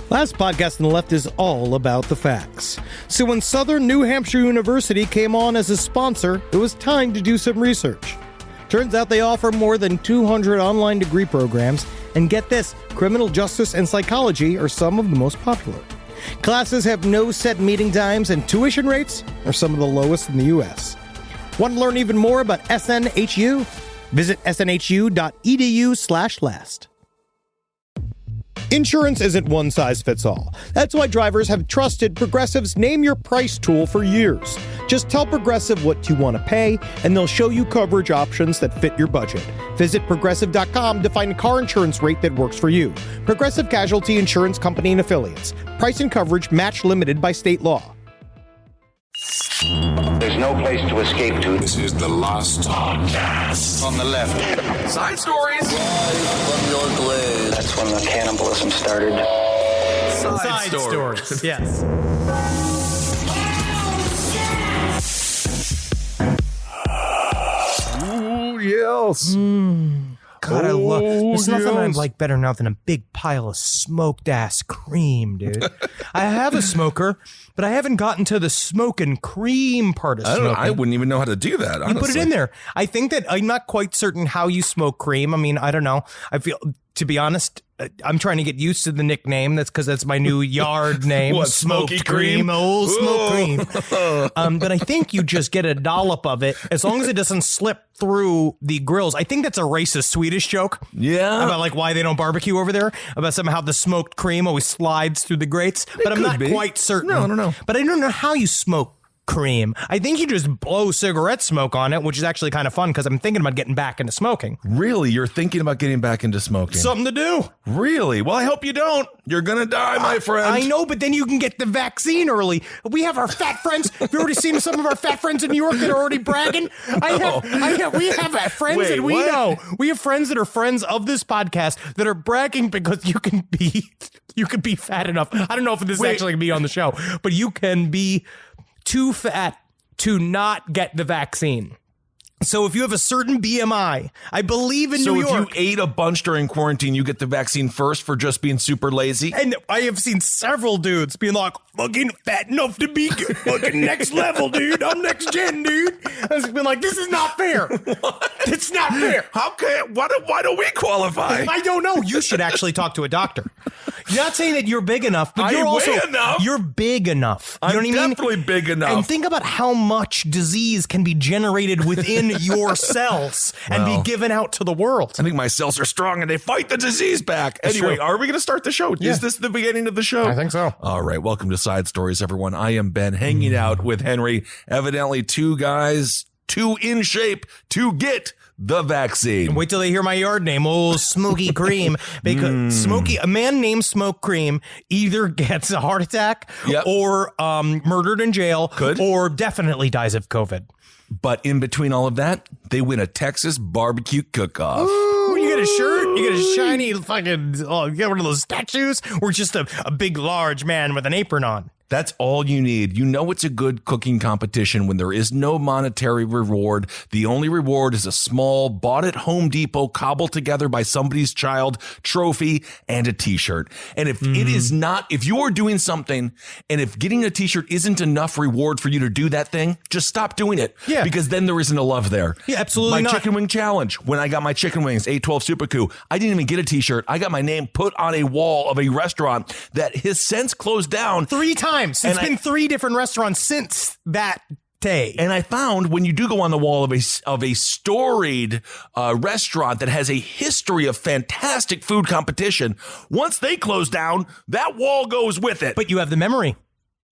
Last podcast on the left is all about the facts. So when Southern New Hampshire University came on as a sponsor, it was time to do some research. Turns out they offer more than 200 online degree programs, and get this, criminal justice and psychology are some of the most popular. Classes have no set meeting times, and tuition rates are some of the lowest in the U.S. Want to learn even more about SNHU? Visit snhu.edu/last. Insurance isn't one size fits all. That's why drivers have trusted Progressive's Name Your Price tool for years. Just tell Progressive what you want to pay, and they'll show you coverage options that fit your budget. Visit Progressive.com to find a car insurance rate that works for you. Progressive Casualty Insurance Company and Affiliates. Price and coverage match limited by state law. There's no place to escape to. This is the last podcast. On the left. Side stories. From your glade. That's when the cannibalism started. Side stories. Yes. Ooh, yes. God, I love. There's nothing I yes. like better now than a big pile of smoked ass cream, dude. I have a smoker, but I haven't gotten to the smoke and cream part of smoking. I wouldn't even know how to do that, honestly. You put it in there. I think that I'm not quite certain how you smoke cream. I mean, I don't know. I feel, to be honest, I'm trying to get used to the nickname. That's because that's my new yard name. What, Smoked smoky cream? Old smoke cream. But I think you just get a dollop of it as long as it doesn't slip through the grills. I think that's a racist Swedish joke. Yeah. About like why they don't barbecue over there. About somehow the smoked cream always slides through the grates. But I'm not quite certain. No, I don't know. But I don't know how you smoke cream. I think you just blow cigarette smoke on it, which is actually kind of fun because I'm thinking about getting back into smoking. Really? You're thinking about getting back into smoking? Something to do. Really? Well, I hope you don't. You're going to die, my friend. I know, but then you can get the vaccine early. We have our fat friends. Have you already seen some of our fat friends in New York that are already bragging? We have friends Wait, that we what? know. We have friends that are friends of this podcast that are bragging because you can be fat enough. I don't know if this is actually going to be on the show, but you can be too fat to not get the vaccine. So if you have a certain BMI, I believe in New York. So if you ate a bunch during quarantine, you get the vaccine first for just being super lazy? And I have seen several dudes being like, fucking fat enough to be fucking next level, dude. I'm next gen, dude. I've been like, this is not fair. What? It's not fair. Why don't we qualify? I don't know. You should actually talk to a doctor. You're not saying that you're big enough, but I you're also weigh enough. You're big enough. You know I'm what I mean? definitely big enough. And think about how much disease can be generated within your cells and be given out to the world. I think my cells are strong and they fight the disease back. Anyway, are we going to start the show? Yeah. Is this the beginning of the show? I think so. All right. Welcome to Side Stories, everyone. I am Ben, hanging out with Henry. Evidently, two guys, too in shape to get the vaccine. Wait till they hear my yard name, old Smoky Cream, because a man named Smoke Cream either gets a heart attack or murdered in jail or definitely dies of COVID. But in between all of that, they win a Texas barbecue cook-off. Ooh, you get a shirt, you get a shiny fucking, you get one of those statues, or just a big, large man with an apron on. That's all you need. You know it's a good cooking competition when there is no monetary reward. The only reward is a small, bought at Home Depot, cobbled together by somebody's child trophy and a t-shirt. And if it is not, if you are doing something and if getting a t-shirt isn't enough reward for you to do that thing, just stop doing it. Yeah. Because then there isn't a love there. Yeah, absolutely My not. chicken wing challenge, when I got my chicken wings, 812 Super Coup, I didn't even get a t-shirt. I got my name put on a wall of a restaurant that has since closed down 3 times. It's been 3 different restaurants since that day. And I found when you do go on the wall of a storied restaurant that has a history of fantastic food competition, once they close down, that wall goes with it. But you have the memory.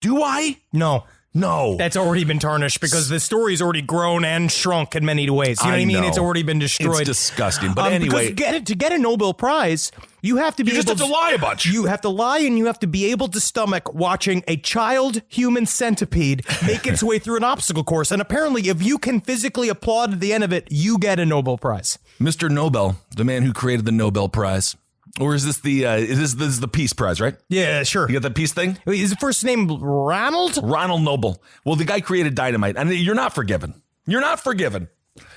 Do I? No. No. That's already been tarnished because the story's already grown and shrunk in many ways. You know what I mean? know. It's already been destroyed. It's disgusting. But anyway. Because to get a Nobel Prize, you have to be You just have to lie a bunch. You have to lie, and you have to be able to stomach watching a child human centipede make its way through an obstacle course. And apparently, if you can physically applaud at the end of it, you get a Nobel Prize. Mr. Nobel, the man who created the Nobel Prize. Or is this this is the Peace Prize, right? Yeah, sure. You got the peace thing? Wait, is the first name Ronald? Ronald Noble. Well, the guy created dynamite. And you're not forgiven. You're not forgiven.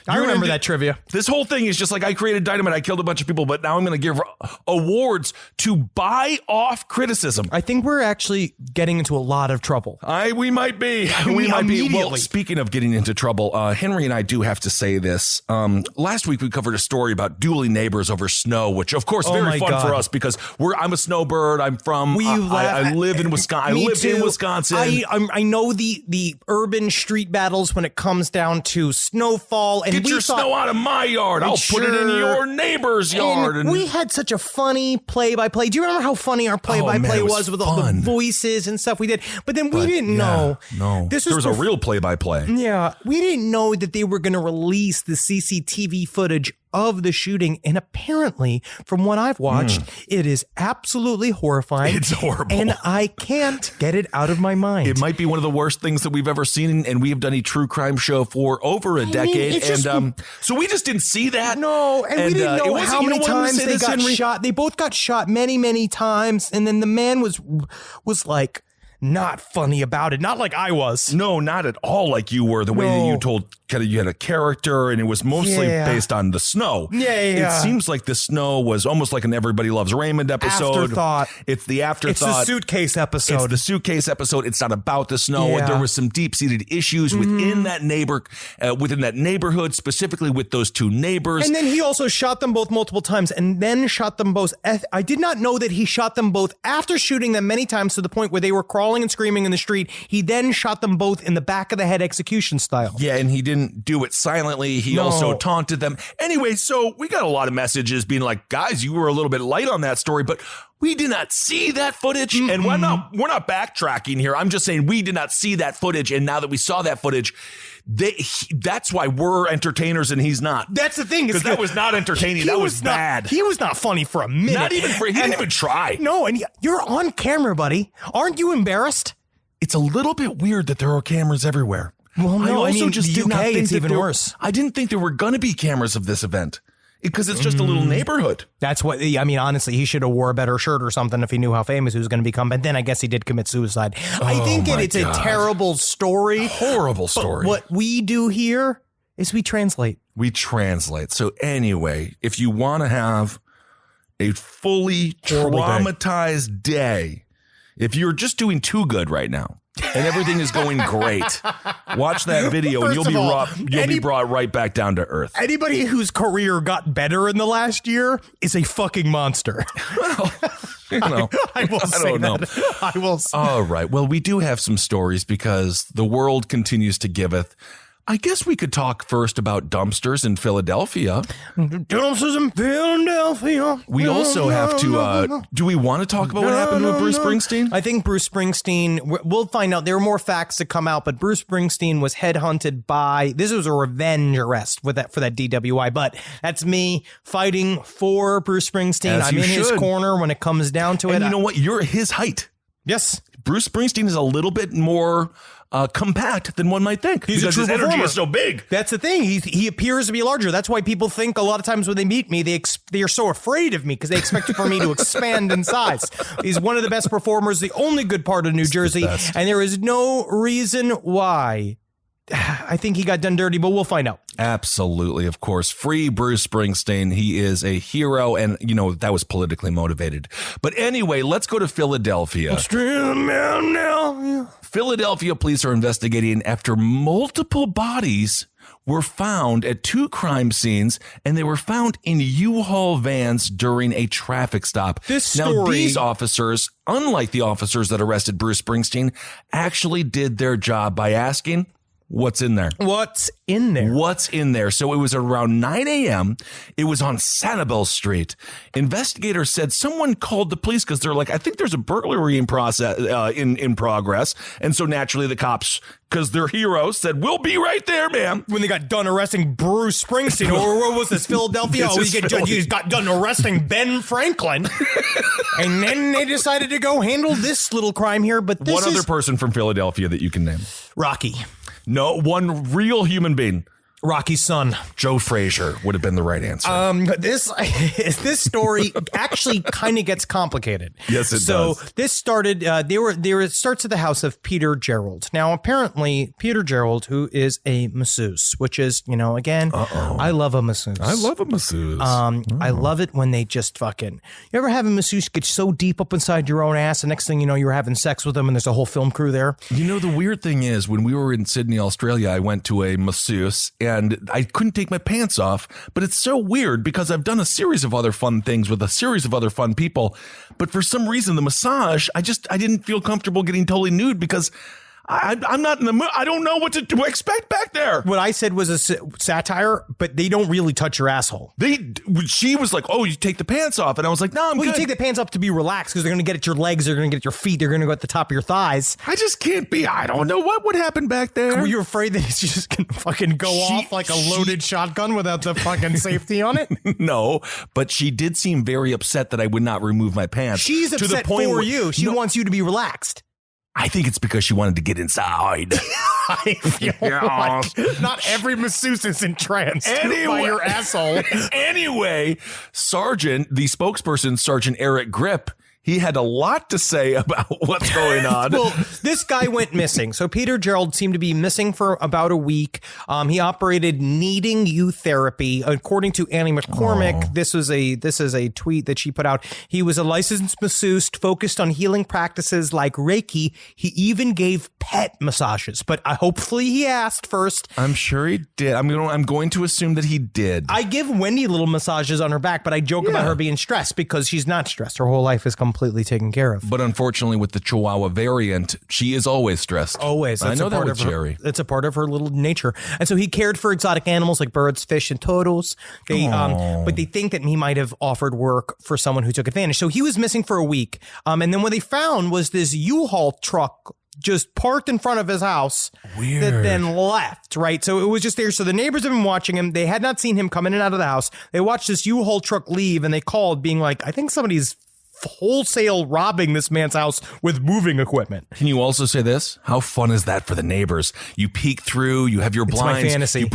I remember that trivia. This whole thing is just like I created dynamite. I killed a bunch of people, but now I'm going to give awards to buy off criticism. I think we're actually getting into a lot of trouble. We might be. We might be. Well, speaking of getting into trouble, Henry and I do have to say this. Last week we covered a story about dueling neighbors over snow, which of course very fun for us because I'm a snowbird. I'm from. I live in Wisconsin. I lived in Wisconsin. I know the urban street battles when it comes down to snowfall and. Get your snow out of my yard. I'll put it in your neighbor's yard. And we had such a funny play-by-play. Do you remember how funny our play-by-play was with all the voices and stuff we did? But then we didn't know. No, there was a real play-by-play. Yeah, we didn't know that they were going to release the CCTV footage of the shooting, and apparently, from what I've watched, it is absolutely horrifying. It's horrible. And I can't get it out of my mind. It might be one of the worst things that we've ever seen, and we have done a true crime show for over a decade. So we just didn't see that. No, and we didn't know how many times they got shot. They both got shot many, many times, and then the man was like, not funny about it. Not like I was. No, not at all like you were. The way that you told, kind of, you had a character and it was mostly based on the snow. Yeah. It seems like the snow was almost like an Everybody Loves Raymond episode. Afterthought. It's the afterthought. It's the suitcase episode. It's the suitcase episode. It's not about the snow. Yeah. There was some deep-seated issues within that neighborhood, specifically with those two neighbors. And then he also shot them both multiple times and then shot them both. I did not know that he shot them both after shooting them many times to the point where they were crawling and screaming in the street. He then shot them both in the back of the head execution style. Yeah, and he didn't do it silently. He also taunted them. Anyway, so we got a lot of messages being like, guys, you were a little bit light on that story, but we did not see that footage. And we're not backtracking here. I'm just saying we did not see that footage. And now that we saw that footage, that's why we're entertainers and he's not. That's the thing. Because that was not entertaining. That was bad. He was not funny for a minute. He didn't even try. No, and you're on camera, buddy. Aren't you embarrassed? It's a little bit weird that there are cameras everywhere. Well, no, I mean, just the did UK, not think it's even there, worse. I didn't think there were going to be cameras of this event because it's just a little neighborhood. That's what, I mean, honestly, he should have wore a better shirt or something if he knew how famous he was going to become. But then I guess he did commit suicide. I think it's a terrible story. Horrible story. But what we do here is we translate. So anyway, if you want to have a fully traumatized day, if you're just doing too good right now and everything is going great, watch that video and you'll be brought right back down to earth. Anybody whose career got better in the last year is a fucking monster. Well, I don't know. I will say. All right. Well, we do have some stories because the world continues to giveth. I guess we could talk first about dumpsters in Philadelphia. Dumpsters in Philadelphia. We also have to, do we want to talk about what happened with Bruce Springsteen? I think Bruce Springsteen, we'll find out. There are more facts to come out, but Bruce Springsteen was headhunted by, this was a revenge arrest for that DWI, but that's me fighting for Bruce Springsteen. I'm in his corner when it comes down to it. And you know what? You're his height. Yes. Bruce Springsteen is a little bit more compact than one might think. He's a true his energy performer. is so big. That's the thing. He appears to be larger. That's why people think a lot of times when they meet me, they are so afraid of me because they expect for me to expand in size. He's one of the best performers, the only good part of New Jersey, and there is no reason why. I think he got done dirty, but we'll find out. Absolutely, of course. Free Bruce Springsteen. He is a hero, and, that was politically motivated. But anyway, let's go to Philadelphia. Philadelphia police are investigating after multiple bodies were found at two crime scenes, and they were found in U-Haul vans during a traffic stop. Now, these officers, unlike the officers that arrested Bruce Springsteen, actually did their job by asking, what's in there? What's in there? What's in there? So it was around 9 a.m. It was on Sanibel Street. Investigators said someone called the police because they're like, I think there's a burglary in progress. And so naturally the cops, because they're heroes, said, we'll be right there, ma'am. When they got done arresting Bruce Springsteen, or what was this, Philadelphia? You got done arresting Ben Franklin. And then they decided to go handle this little crime here. But this other person from Philadelphia that you can name? Rocky. No, one real human being. Rocky's son. Joe Frazier would have been the right answer. This story actually kind of gets complicated. Yes, it does. So this started. It starts at the house of Peter Gerald. Now, apparently, Peter Gerald, who is a masseuse, which is, again, I love a masseuse. I love a masseuse. I love it when they just fucking. You ever have a masseuse get so deep up inside your own ass, and next thing you know, you're having sex with them, and there's a whole film crew there. The weird thing is, when we were in Sydney, Australia, I went to a masseuse. And I couldn't take my pants off, but it's so weird because I've done a series of other fun things with a series of other fun people. But for some reason, the massage, I didn't feel comfortable getting totally nude because I'm not in the mood. I don't know what to expect back there. What I said was a satire, but they don't really touch your asshole. She was like, "Oh, you take the pants off," and I was like, "No, I'm good." You take the pants off to be relaxed because they're going to get at your legs, they're going to get at your feet, they're going to go at the top of your thighs. I just can't be. I don't know what would happen back there. Were you afraid that it's just going to fucking go off like a loaded shotgun without the fucking safety on it? No, but she did seem very upset that I would not remove my pants. She's upset for you. She wants you to be relaxed. I think it's because she wanted to get inside. I feel like not every masseuse is entranced by your asshole. Anyway, the spokesperson, Sergeant Eric Grip, he had a lot to say about what's going on. Well, this guy went missing. So Peter Gerald seemed to be missing for about a week. He operated Needing You Therapy. According to Annie McCormick, this is a tweet that she put out. He was a licensed masseuse focused on healing practices like Reiki. He even gave pet massages, but hopefully he asked first. I'm sure he did. I'm going to assume that he did. I give Wendy little massages on her back, but I joke about her being stressed because she's not stressed. Her whole life is completely taken care of. But unfortunately, with the Chihuahua variant, she is always stressed. Always. I know that with Jerry. It's a part of her little nature. And so he cared for exotic animals like birds, fish, and turtles. But they think that he might have offered work for someone who took advantage. So he was missing for a week. And then what they found was this U-Haul truck just parked in front of his house. Weird. That then left, right? So it was just there. So the neighbors have been watching him. They had not seen him come in and out of the house. They watched this U-Haul truck leave, and they called being like, I think somebody's wholesale robbing this man's house with moving equipment. Can you also say this? How fun is that for the neighbors? You peek through, you have your blinds. It's my fantasy. You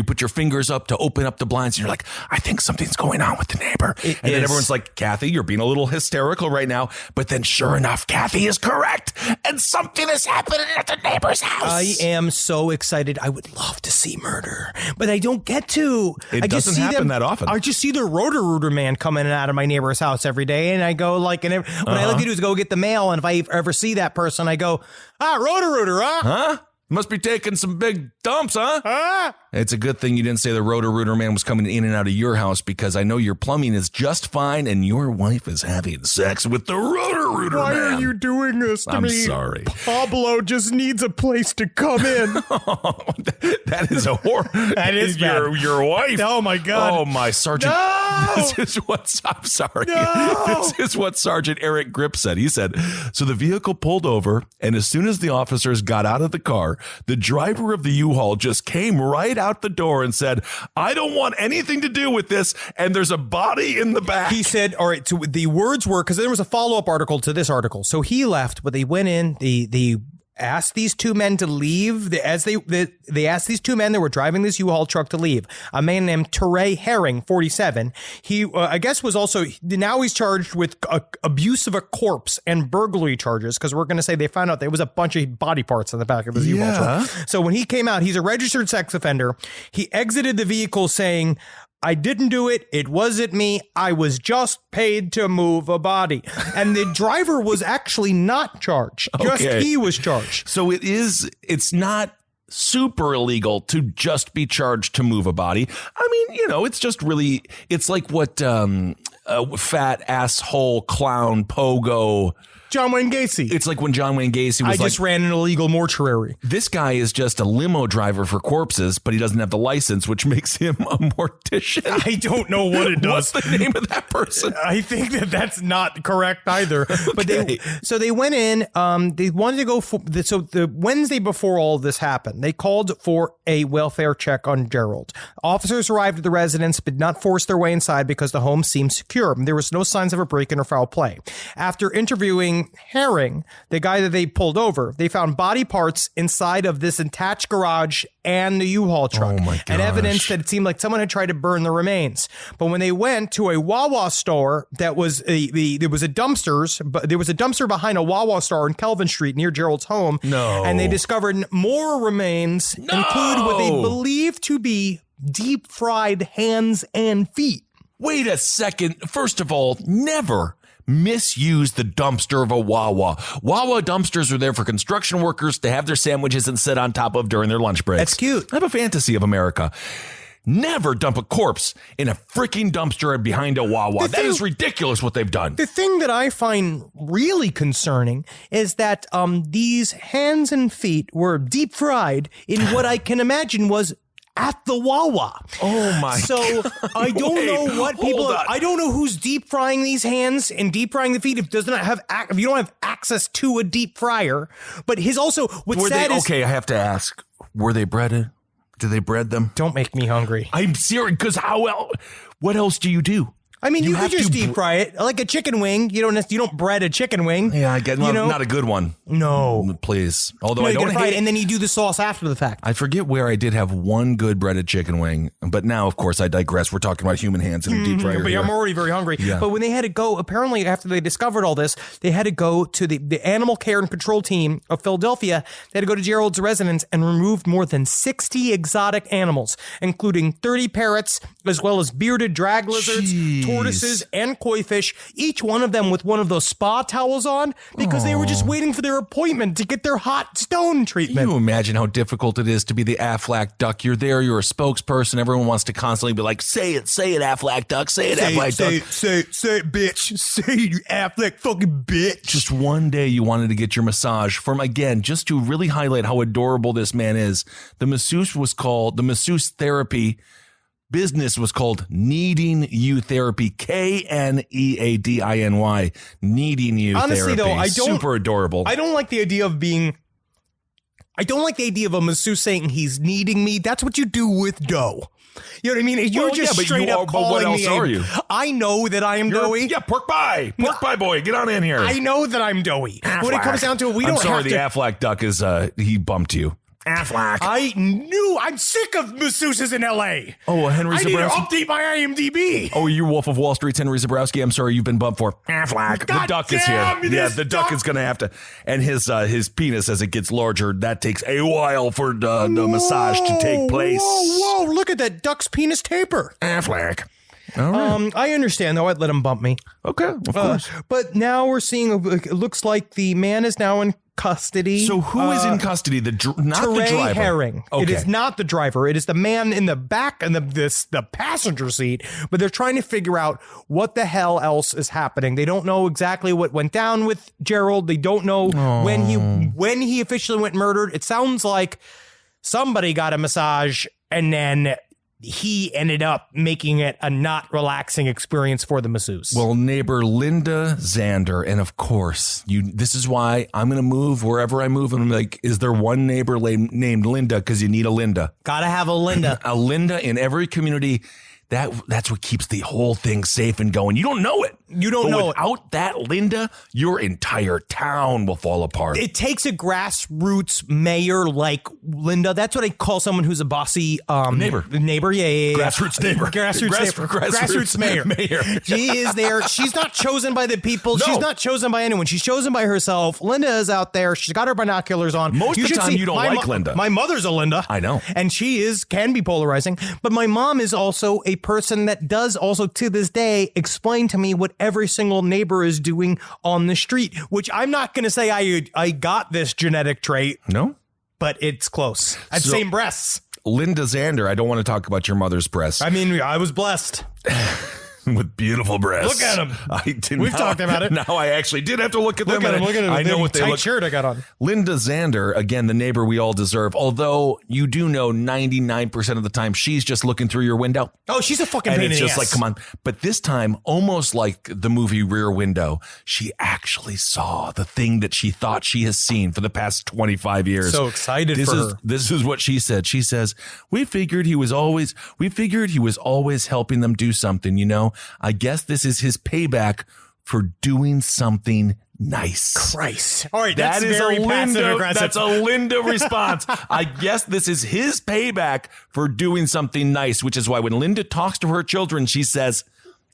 put your fingers up to open up the blinds, and you're like, I think something's going on with the neighbor. Then everyone's like, Kathy, you're being a little hysterical right now. But then sure enough, Kathy is correct. And something is happening at the neighbor's house. I am so excited. I would love to see murder, but I don't get to. It doesn't happen that often. I just see the Roto-Rooter man coming in and out of my neighbor's house every day, and I go like, when I look at it, is go get the mail, and if I ever see that person, I go, Roto-Rooter, huh? Huh? Must be taking some big dumps, huh? It's a good thing you didn't say the Roto-Rooter man was coming in and out of your house, because I know your plumbing is just fine and your wife is having sex with the Roto-Rooter man. Why are you doing this to me? I'm sorry. Pablo just needs a place to come in. That is a horror. That is your wife. Oh, my God. Oh, my Sergeant. No! I'm sorry. No! This is what Sergeant Eric Grip said. He said, so the vehicle pulled over, and as soon as the officers got out of the car, the driver of the U-Haul just came right out the door and said, I don't want anything to do with this, and there's a body in the back. He said, all right, so the words were, because there was a follow-up article to this article. So he left, but they went in, they asked these two men to leave. They asked these two men that were driving this U-Haul truck to leave. A man named Teray Herring, 47. He, I guess, was also, now he's charged with abuse of a corpse and burglary charges, because we're going to say they found out there was a bunch of body parts in the back of his U-Haul truck. So when he came out, he's a registered sex offender. He exited the vehicle saying, I didn't do it. It wasn't me. I was just paid to move a body. And the driver was actually not charged. Just he was charged. So it's not super illegal to just be charged to move a body. I mean, it's just really, it's like what fat asshole clown pogo John Wayne Gacy. It's like when John Wayne Gacy was I just ran an illegal mortuary. This guy is just a limo driver for corpses, but he doesn't have the license, which makes him a mortician. I don't know what it does. What's the name of that person? I think that's not correct either. But they went in. They wanted to go for so the Wednesday before all of this happened, they called for a welfare check on Gerald. Officers arrived at the residence, but not force their way inside because the home seemed secure. There was no signs of a break-in or foul play. After interviewing Herring, the guy that they pulled over, they found body parts inside of this attached garage and the U-Haul truck. Oh my gosh. And evidence that it seemed like someone had tried to burn the remains. But when they went to a Wawa store, there was a dumpster behind a Wawa store in Kelvin Street near Gerald's home. No. And they discovered more remains, include what they believe to be deep fried hands and feet. Wait a second. First of all, never misuse the dumpster of a Wawa. Wawa dumpsters are there for construction workers to have their sandwiches and sit on top of during their lunch breaks. That's cute. I have a fantasy of America. Never dump a corpse in a freaking dumpster behind a Wawa. That is ridiculous what they've done. The thing that I find really concerning is that these hands and feet were deep fried in what I can imagine was at the Wawa. Oh my So God. I don't know what people hold on. I don't know who's deep frying these hands and deep frying the feet if you don't have access to a deep fryer. But his also what's sad is okay, I have to ask. Were they breaded? Did they bread them? don't make me hungry. I'm serious, because what else do you do? I mean, you have could just to deep fry it like a chicken wing. You don't bread a chicken wing. Yeah, I get not a good one. No. Please. Although No, I you don't gotta fry hate it, and then you do the sauce after the fact. I forget where I did have one good breaded chicken wing, but now, of course, I digress. We're talking about human hands in a deep fryer. But here. I'm already very hungry. Yeah. But when they had to go, apparently after they discovered all this, they had to go to the animal care and control team of Philadelphia. They had to go to Gerald's residence and removed more than 60 exotic animals, including 30 parrots, as well as bearded drag lizards, Jeez. tortoises, and koi fish, each one of them with one of those spa towels on because they were just waiting for their appointment to get their hot stone treatment. Can you imagine how difficult it is to be the Aflac duck? You're there, you're a spokesperson. Everyone wants to constantly be like, say it, Aflac duck, say it, Aflac duck. Say it, bitch. Say it, you Affleck fucking bitch. Just one day you wanted to get your massage from, again, just to really highlight how adorable this man is. The masseuse therapy business was called Needing You Therapy, KNEADINY, Needing You Honestly, Therapy. though, I don't- Super adorable. I don't like the idea of a masseuse saying he's needing me. That's what you do with dough. You know what I mean? You're Well, just yeah, but straight you up are- but calling what else me. are you? I know that I am doughy. Yeah, pork pie boy, get on in here. I know that I'm doughy. When it comes down to it, I'm sorry, the Aflac duck is he bumped you. Aflac. I'm sick of masseuses in L.A. Oh, Henry I need to Zabrowski. update my IMDb. Oh, you Wolf of Wall Street's Henry Zabrowski. I'm sorry, you've been bumped for Aflac. The God duck is damn, here. Yeah, this the duck is going to have to. And his penis, as it gets larger, that takes a while for the massage to take place. Whoa, look at that duck's penis taper. Aflac. All right. I understand, though. I'd let him bump me. Okay, of course. But now we're seeing, it looks like the man is now in custody. So who is in custody? Not the Teray driver. Herring. Okay. It is not the driver. It is the man in the back and the passenger seat. But they're trying to figure out what the hell else is happening. They don't know exactly what went down with Gerald. They don't know when he officially went murdered. It sounds like somebody got a massage and then he ended up making it a not relaxing experience for the masseuse. Well, neighbor Linda Zander, and of course, this is why I'm going to move wherever I move. And I'm like, is there one neighbor named Linda? Because you need a Linda. Gotta have a Linda. A Linda in every community. That's what keeps the whole thing safe and going. You don't know it. You don't know it. Without that Linda, your entire town will fall apart. It takes a grassroots mayor like Linda. That's what I call someone who's a bossy neighbor. Neighbor, yeah. Grassroots neighbor. Grassroots mayor. She is there. She's not chosen by the people. No. She's not chosen by anyone. She's chosen by herself. Linda is out there. She's got her binoculars on. Most of the should time, see- you don't my like Linda. My mother's a Linda. I know. And she can be polarizing. But my mom is also a person that does also to this day explain to me what every single neighbor is doing on the street, which I'm not going to say I got this genetic trait. No? But it's close. I'd same breasts. Linda Zander, I don't want to talk about your mother's breasts. I mean, I was blessed. With beautiful breasts. Look at them. I did. We've talked about it. Now I actually did have to look at them. Look at him. I know what they tight look. shirt I got on. Linda Zander, again, the neighbor we all deserve. Although you do know 99% of the time she's just looking through your window. Oh, she's a fucking And pain it's in the just ass. like, come on. But this time, almost like the movie Rear Window, she actually saw the thing that she thought she has seen for the past 25 years. So excited for her. This is what she said. She says, we figured he was always helping them do something, you know? now. I guess this is his payback for doing something nice. Christ. All right, that's That is very a passive Linda. aggressive. That's a Linda response. I guess this is his payback for doing something nice, which is why when Linda talks to her children, she says,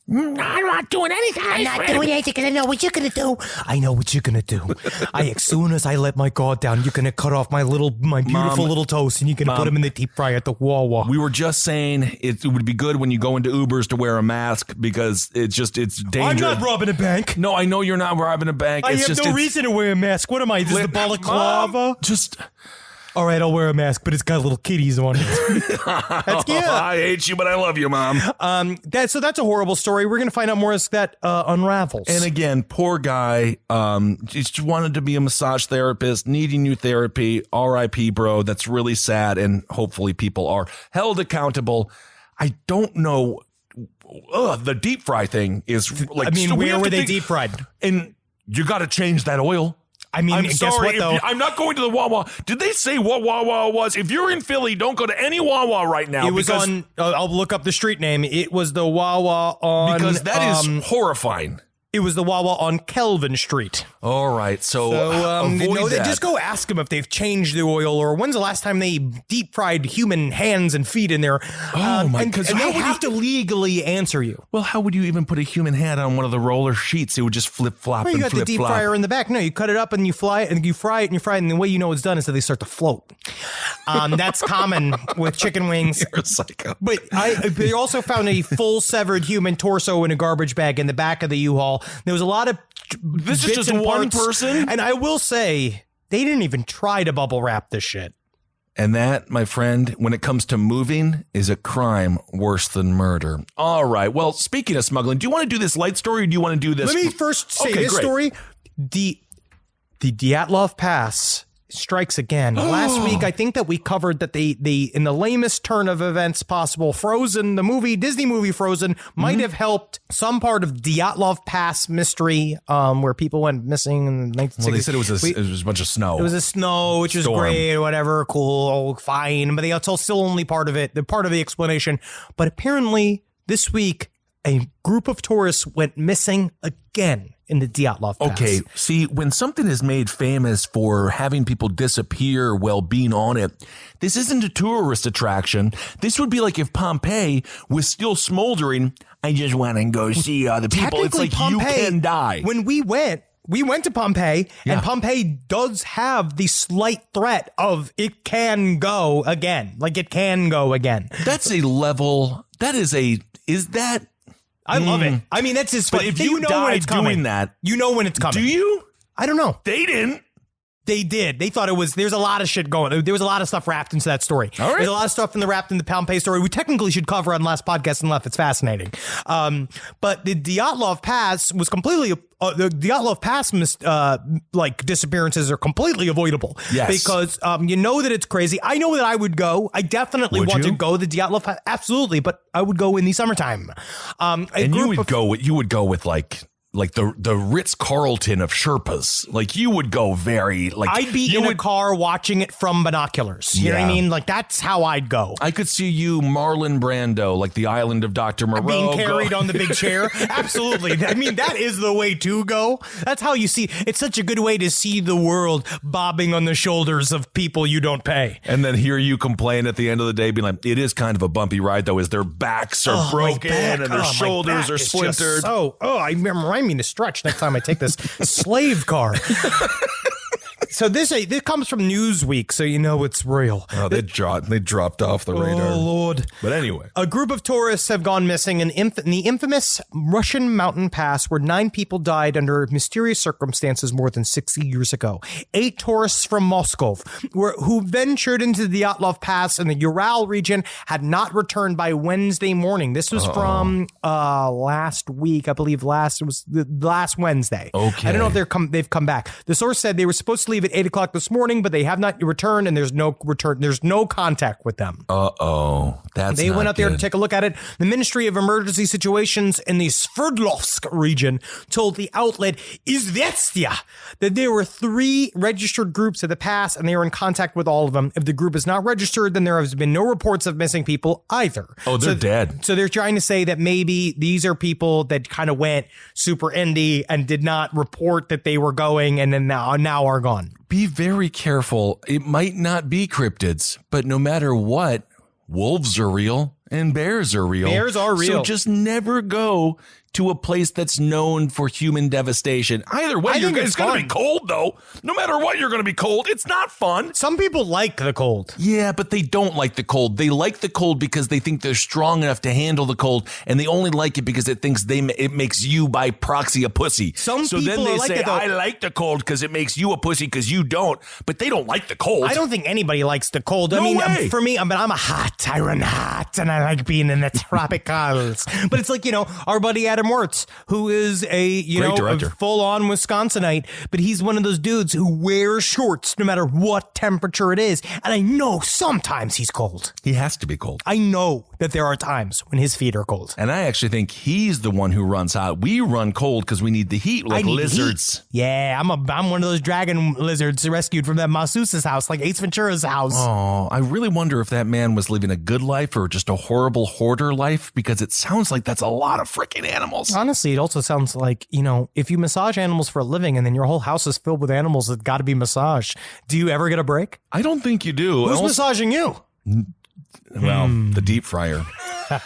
I'm not doing anything. I'm not doing anything because I know what you're going to do. I know what you're gonna do. As soon as I let my guard down, you're gonna cut off my beautiful little toast, and you're gonna put them in the deep fryer at the Wawa. We were just saying it would be good when you go into Ubers to wear a mask because it's dangerous. I'm not robbing a bank. No, I know you're not robbing a bank. I have no reason to wear a mask. What am I? This is the balaclava? Just... All right, I'll wear a mask, but it's got little kitties on it. That's cute. I hate you, but I love you, Mom. So that's a horrible story. We're going to find out more as that unravels. And again, poor guy. Just wanted to be a massage therapist, needing new therapy. R.I.P., bro. That's really sad. And hopefully people are held accountable. I don't know. The deep fry thing is like. I mean, so where were they deep fried? And you got to change that oil. I mean, I'm sorry. I'm not going to the Wawa. Did they say what Wawa was? If you're in Philly, don't go to any Wawa right now. It was on. I'll look up the street name. It was the Wawa on. Because that is horrifying. It was the Wawa on Kelvin Street. All right, so avoid that. Just go ask them if they've changed the oil or when's the last time they deep fried human hands and feet in there. Oh my! And they have to legally answer you. Well, how would you even put a human hand on one of the roller sheets? It would just flip flop. Well, you got the deep fryer in the back. No, you cut it up and you fry it, and you fry it, and the way you know it's done is that they start to float. That's common with chicken wings. You're a psycho. But they also found a full severed human torso in a garbage bag in the back of the U-Haul. There was a lot of this is just one person, and I will say they didn't even try to bubble wrap this shit. And that, my friend, when it comes to moving, is a crime worse than murder. All right. Well, speaking of smuggling, do you want to do this light story, or do you want to do this? Let me first say this story. The Dyatlov Pass strikes again. Last week, I think that we covered that they in the lamest turn of events possible, Frozen, the Disney movie Frozen, might have helped some part of Dyatlov Pass mystery, where people went missing in the 1960s. Well, they said it was a bunch of snow. It was a snow, which was great, whatever, cool, fine. But that's still only part of it, the part of the explanation. But apparently, this week, a group of tourists went missing again in the Dyatlov Pass. Okay, see, when something is made famous for having people disappear while being on it, this isn't a tourist attraction. This would be like if Pompeii was still smoldering. I just want to go see other people. It's like Pompeii, you can die. When we went to Pompeii, and Pompeii does have the slight threat of it can go again. Like, it can go again. That's a level, is that... I love it. I mean, that's his. But if you know when it's doing that, you know when it's coming. Do you? I don't know. They didn't. They did. They thought it was. There's a lot of shit going. There was a lot of stuff wrapped into that story. All right. There's a lot of stuff wrapped in the Pompeii story. We technically should cover on last podcast and left. It's fascinating. But the Dyatlov Pass was completely. The Dyatlov Pass disappearances are completely avoidable. Yes. Because you know that it's crazy. I know that I would go. I definitely want to go the Dyatlov Pass. Absolutely, but I would go in the summertime. And you would go with like the Ritz-Carlton of Sherpas. Like, you would go very, like... I'd be in a car watching it from binoculars. You know what I mean? Like, that's how I'd go. I could see you, Marlon Brando, like the island of Dr. Moreau. Being carried on the big chair. Absolutely. I mean, that is the way to go. That's how you see... It's such a good way to see the world bobbing on the shoulders of people you don't pay. And then hear you complain at the end of the day, being like, it is kind of a bumpy ride, though, as their backs are broken and their shoulders are splintered. I remind me to stretch next time I take this slave car. So this comes from Newsweek, so you know it's real. Oh, they dropped off the radar. Oh, Lord. But anyway. A group of tourists have gone missing in the infamous Russian mountain pass where 9 people died under mysterious circumstances more than 60 years ago. 8 tourists from Moscow who ventured into the Dyatlov Pass in the Ural region had not returned by Wednesday morning. This was from last week, I believe. It was the last Wednesday. Okay. I don't know if they've come back. The source said they were supposed to leave at 8 o'clock this morning, but they have not returned, and there's no return. There's no contact with them. They went out there to take a look at it. The Ministry of Emergency Situations in the Sverdlovsk region told the outlet Izvestia that there were 3 registered groups of the past, and they were in contact with all of them. If the group is not registered, then there has been no reports of missing people either. Oh, they're dead. So they're trying to say that maybe these are people that kind of went super indie and did not report that they were going, and then now are gone. Be very careful. It might not be cryptids, but no matter what, wolves are real and bears are real. Bears are real. So just never go to a place that's known for human devastation. Either way, it's going to be cold, though. No matter what, you're going to be cold. It's not fun. Some people like the cold. Yeah, but they don't like the cold. They like the cold because they think they're strong enough to handle the cold, and they only like it because it thinks it makes you, by proxy, a pussy. So then they say, I like the cold because it makes you a pussy because you don't, but they don't like the cold. I don't think anybody likes the cold. No way. For me, I'm a hot. I run hot, and I like being in the tropicals. But it's like, our buddy Adam Wirtz, who is a full-on Wisconsinite, but he's one of those dudes who wears shorts no matter what temperature it is. And I know sometimes he's cold. He has to be cold. I know that there are times when his feet are cold. And I actually think he's the one who runs hot. We run cold because we need the heat, like lizards. Yeah, I'm one of those dragon lizards rescued from that masseuse's house, like Ace Ventura's house. Oh, I really wonder if that man was living a good life or just a horrible hoarder life, because it sounds like that's a lot of freaking animals. Honestly, it also sounds like, if you massage animals for a living and then your whole house is filled with animals that got to be massaged, do you ever get a break? I don't think you do. Who's massaging you? Well, the deep fryer.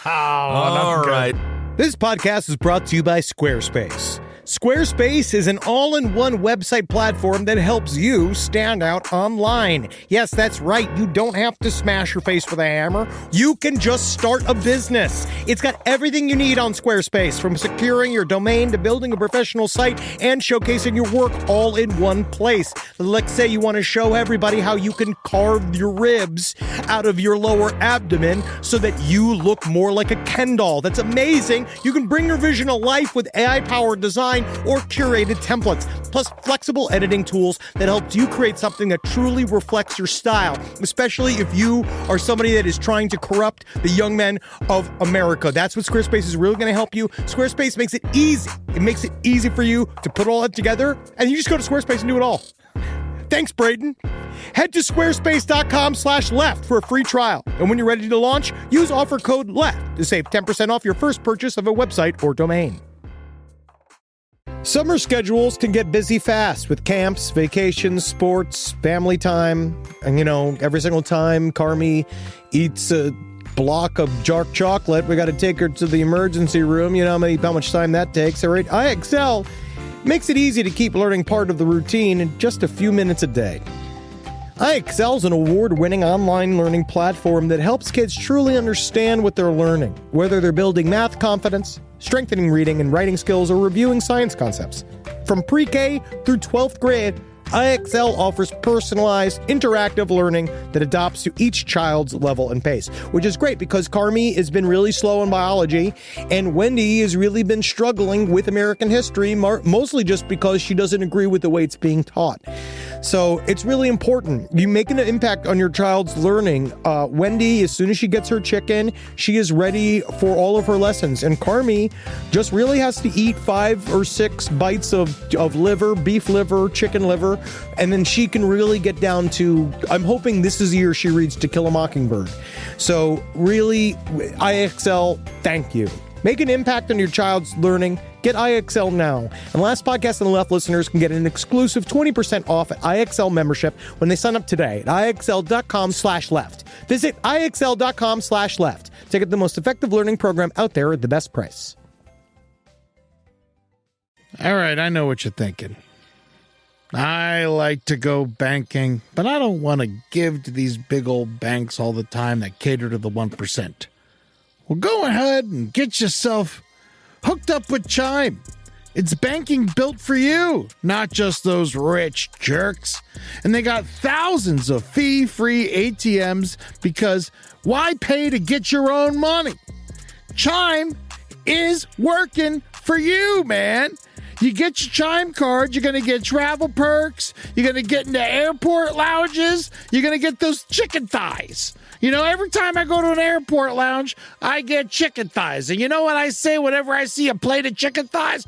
All right. This podcast is brought to you by Squarespace. Squarespace is an all-in-one website platform that helps you stand out online. Yes, that's right. You don't have to smash your face with a hammer. You can just start a business. It's got everything you need on Squarespace, from securing your domain to building a professional site and showcasing your work all in one place. Let's say you want to show everybody how you can carve your ribs out of your lower abdomen so that you look more like a Ken doll. That's amazing. You can bring your vision to life with AI-powered design or curated templates, plus flexible editing tools that helps you create something that truly reflects your style, especially if you are somebody that is trying to corrupt the young men of America. That's what Squarespace is really going to help you. Squarespace makes it easy. It makes it easy for you to put all that together, and you just go to Squarespace and do it all. Thanks, Braden. Head to squarespace.com/left for a free trial. And when you're ready to launch, use offer code LEFT to save 10% off your first purchase of a website or domain. Summer schedules can get busy fast with camps, vacations, sports, family time. And, every single time Carmi eats a block of dark chocolate, we got to take her to the emergency room. You know how much time that takes. All right, IXL makes it easy to keep learning part of the routine in just a few minutes a day. IXL is an award-winning online learning platform that helps kids truly understand what they're learning, whether they're building math confidence, strengthening reading and writing skills, or reviewing science concepts. From pre-K through 12th grade, IXL offers personalized, interactive learning that adapts to each child's level and pace, which is great because Carmi has been really slow in biology, and Wendy has really been struggling with American history, mostly just because she doesn't agree with the way it's being taught. So it's really important. You making an impact on your child's learning. Wendy, as soon as she gets her chicken, she is ready for all of her lessons. And Carmi just really has to eat 5 or 6 bites of liver, beef liver, chicken liver, and then she can really get down to, I'm hoping this is the year she reads To Kill a Mockingbird. So really, IXL, thank you. Make an impact on your child's learning. Get IXL now. And Last Podcast on the Left listeners can get an exclusive 20% off at IXL membership when they sign up today at IXL.com/left. Visit IXL.com/left to get the most effective learning program out there at the best price. All right, I know what you're thinking. I like to go banking, but I don't want to give to these big old banks all the time that cater to the 1%. Well, go ahead and get yourself hooked up with Chime. It's banking built for you, not just those rich jerks. And they got thousands of fee-free ATMs because why pay to get your own money? Chime is working for you, man. You get your Chime card, you're going to get travel perks, you're going to get into airport lounges, you're going to get those chicken thighs. You know, every time I go to an airport lounge, I get chicken thighs. And you know what I say whenever I see a plate of chicken thighs?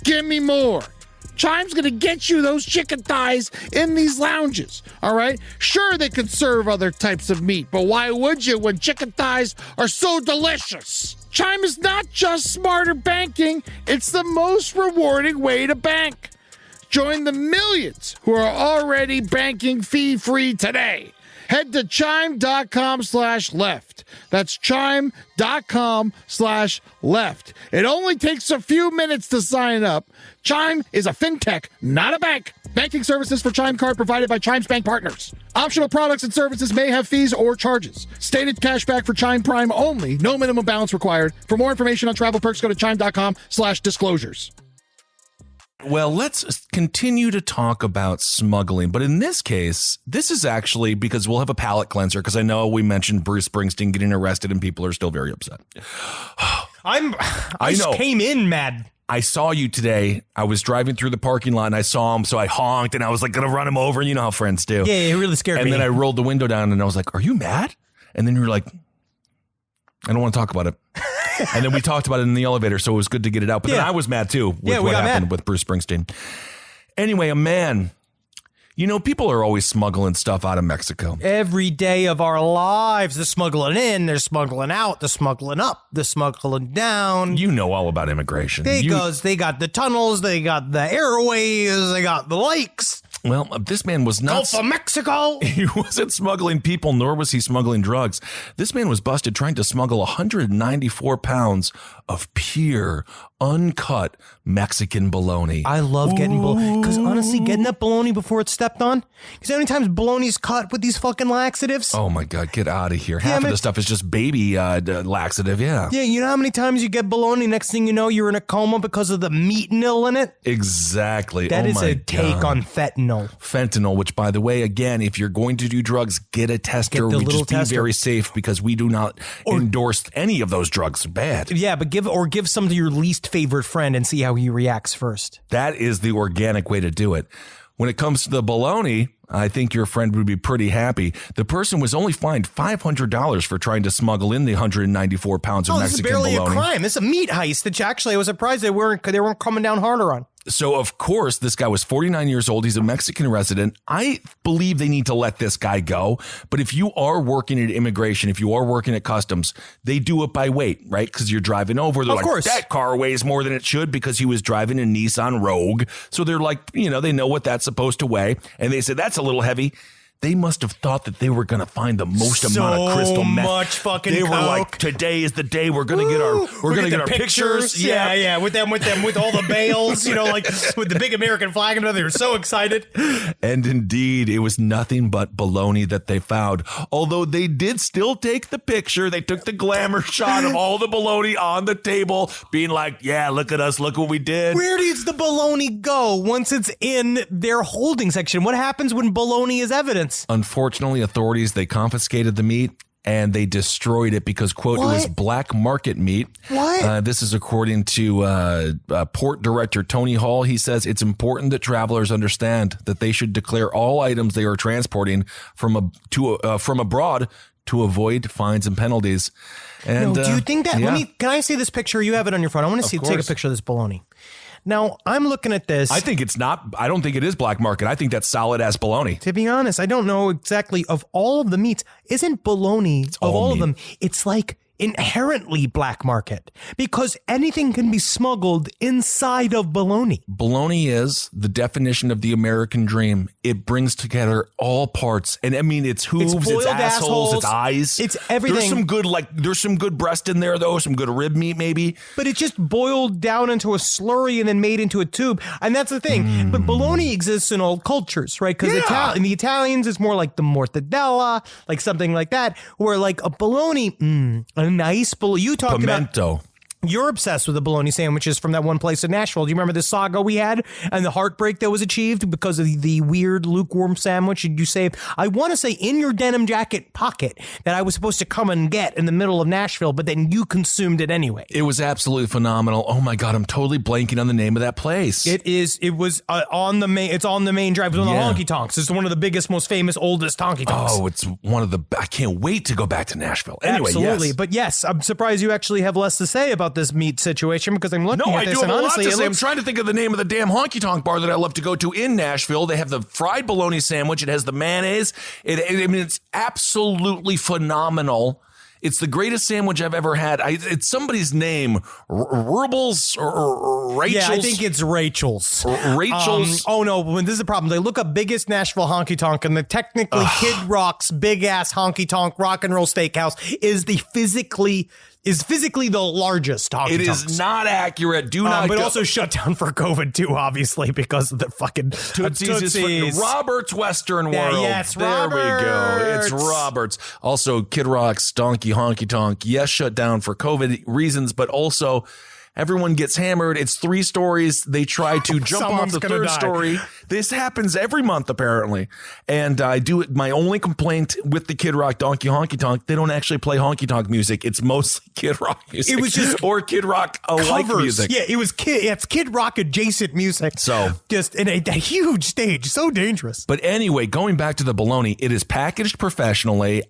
Give me more. Chime's going to get you those chicken thighs in these lounges, all right? Sure, they could serve other types of meat, but why would you when chicken thighs are so delicious? Chime is not just smarter banking, it's the most rewarding way to bank. Join the millions who are already banking fee-free today. Head to chime.com/left. That's chime.com/left. It only takes a few minutes to sign up. Chime is a fintech, not a bank. Banking services for Chime Card provided by Chime's bank partners. Optional products and services may have fees or charges. Stated cashback for Chime Prime only. No minimum balance required. For more information on travel perks, go to chime.com/disclosures. Well, let's continue to talk about smuggling. But in this case, this is actually because we'll have a palate cleanser, because I know we mentioned Bruce Springsteen getting arrested and people are still very upset. I just came in mad. I saw you today. I was driving through the parking lot and I saw him. So I honked and I was like going to run him over. And you know how friends do. Yeah, it really scared me. And then I rolled the window down and I was like, are you mad? And then you were like, I don't want to talk about it. And then we talked about it in the elevator, so it was good to get it out. But then I was mad too with what happened with Bruce Springsteen. Anyway, a man. You know, people are always smuggling stuff out of Mexico. Every day of our lives, they're smuggling in, they're smuggling out, they're smuggling up, they're smuggling down. You know all about immigration. Because they got the tunnels, they got the airways, they got the lakes. Well, this man was not... Gulf of Mexico! He wasn't smuggling people, nor was he smuggling drugs. This man was busted trying to smuggle 194 pounds of pure, uncut Mexican bologna. I love getting bologna, because honestly, getting that bologna before it's stepped on, because how many times bologna's cut with these fucking laxatives? Oh my God, get out of here. Half of the stuff is just baby laxative, yeah. Yeah, you know how many times you get bologna, next thing you know, you're in a coma because of the meat nil in it? Exactly. That is a take on fentanyl. Fentanyl, which, by the way, again, if you're going to do drugs, get a tester. We just be very safe, because we do not endorse any of those drugs. Bad. Yeah, but give some to your least favorite friend and see how he reacts first. That is the organic way to do it. When it comes to the bologna, I think your friend would be pretty happy. The person was only fined $500 for trying to smuggle in the 194 pounds of Mexican bologna. This is barely a crime. This is a meat heist that actually I was surprised they weren't coming down harder on. So, of course, this guy was 49 years old. He's a Mexican resident. I believe they need to let this guy go. But if you are working at immigration, if you are working at customs, they do it by weight, right? Because you're driving over. They're like, that car weighs more than it should, because he was driving a Nissan Rogue. So they're like, you know, they know what that's supposed to weigh. And they said, that's a little heavy. They must have thought that they were going to find the most amount of crystal meth. So much fucking They coke. were like, today is the day we're going to get our pictures. Yeah, with all the bales, you know, like with the big American flag and they were so excited. And indeed, it was nothing but bologna that they found. Although they did still take the picture. They took the glamour shot of all the bologna on the table, being like, yeah, look at us. Look what we did. Where does the bologna go once it's in their holding section? What happens when bologna is evidence? Unfortunately, authorities, they confiscated the meat and they destroyed it because, quote, it was black market meat. What? This is according to Port Director Tony Hall. He says it's important that travelers understand that they should declare all items they are transporting from abroad to avoid fines and penalties. And do you think that? Can I see this picture? You have it on your phone. I want to take a picture of this bologna. Now, I'm looking at this. I think it's not. I don't think it is black market. I think that's solid ass bologna. To be honest, I don't know exactly of all of the meats. Isn't bologna of all of them? It's like inherently black market because anything can be smuggled inside of bologna. Bologna is the definition of the American dream. It brings together all parts. And I mean, it's hooves, it's assholes, it's eyes. It's everything. There's some good breast in there though, some good rib meat maybe. But it just boiled down into a slurry and then made into a tube. And that's the thing. But bologna exists in all cultures, right? Because in the Italians, it's more like the mortadella, like something like that, where like a bologna, a nice bologna. You talk pimento. You're obsessed with the bologna sandwiches from that one place in Nashville. Do you remember the saga we had and the heartbreak that was achieved because of the weird lukewarm sandwich? Did you say, I want to say in your denim jacket pocket that I was supposed to come and get in the middle of Nashville, but then you consumed it anyway? It was absolutely phenomenal. Oh my God, I'm totally blanking on the name of that place. It was on the main drive. It was on the honky tonks. It's one of the biggest, most famous, oldest honky tonks. Oh, it's one of the, I can't wait to go back to Nashville. Anyway, absolutely. yes. But yes, I'm surprised you actually have less to say about this meat situation because I'm looking at this and honestly, I'm trying to think of the name of the damn honky tonk bar that I love to go to in Nashville. They have the fried bologna sandwich. It has the mayonnaise. It's absolutely phenomenal. It's the greatest sandwich I've ever had. It's somebody's name, Rubbles or Rachel's. Yeah, I think it's Rachel's. Rachel's. Oh no, when this is a problem. They look up biggest Nashville honky tonk, and the technically Kid Rock's big ass honky tonk rock and roll steakhouse is physically the largest honky tonk. It is not accurate. Do not. But also shut down for COVID too, obviously, because of the fucking Tootsies. Robert's Western World. Yes, there Roberts. we go. It's Roberts. Also, Kid Rock's Donkey Honky Tonk. Yes, shut down for COVID reasons, but also everyone gets hammered. It's 3 stories. They try to jump off the 3rd story. This happens every month, apparently. And I do it. My only complaint with the Kid Rock Donkey Honky Tonk, they don't actually play honky tonk music. It's mostly Kid Rock music. It was just or Kid Rock alike music. Yeah, it's Kid Rock adjacent music. So just in a huge stage, so dangerous. But anyway, going back to the bologna, it is packaged professionally.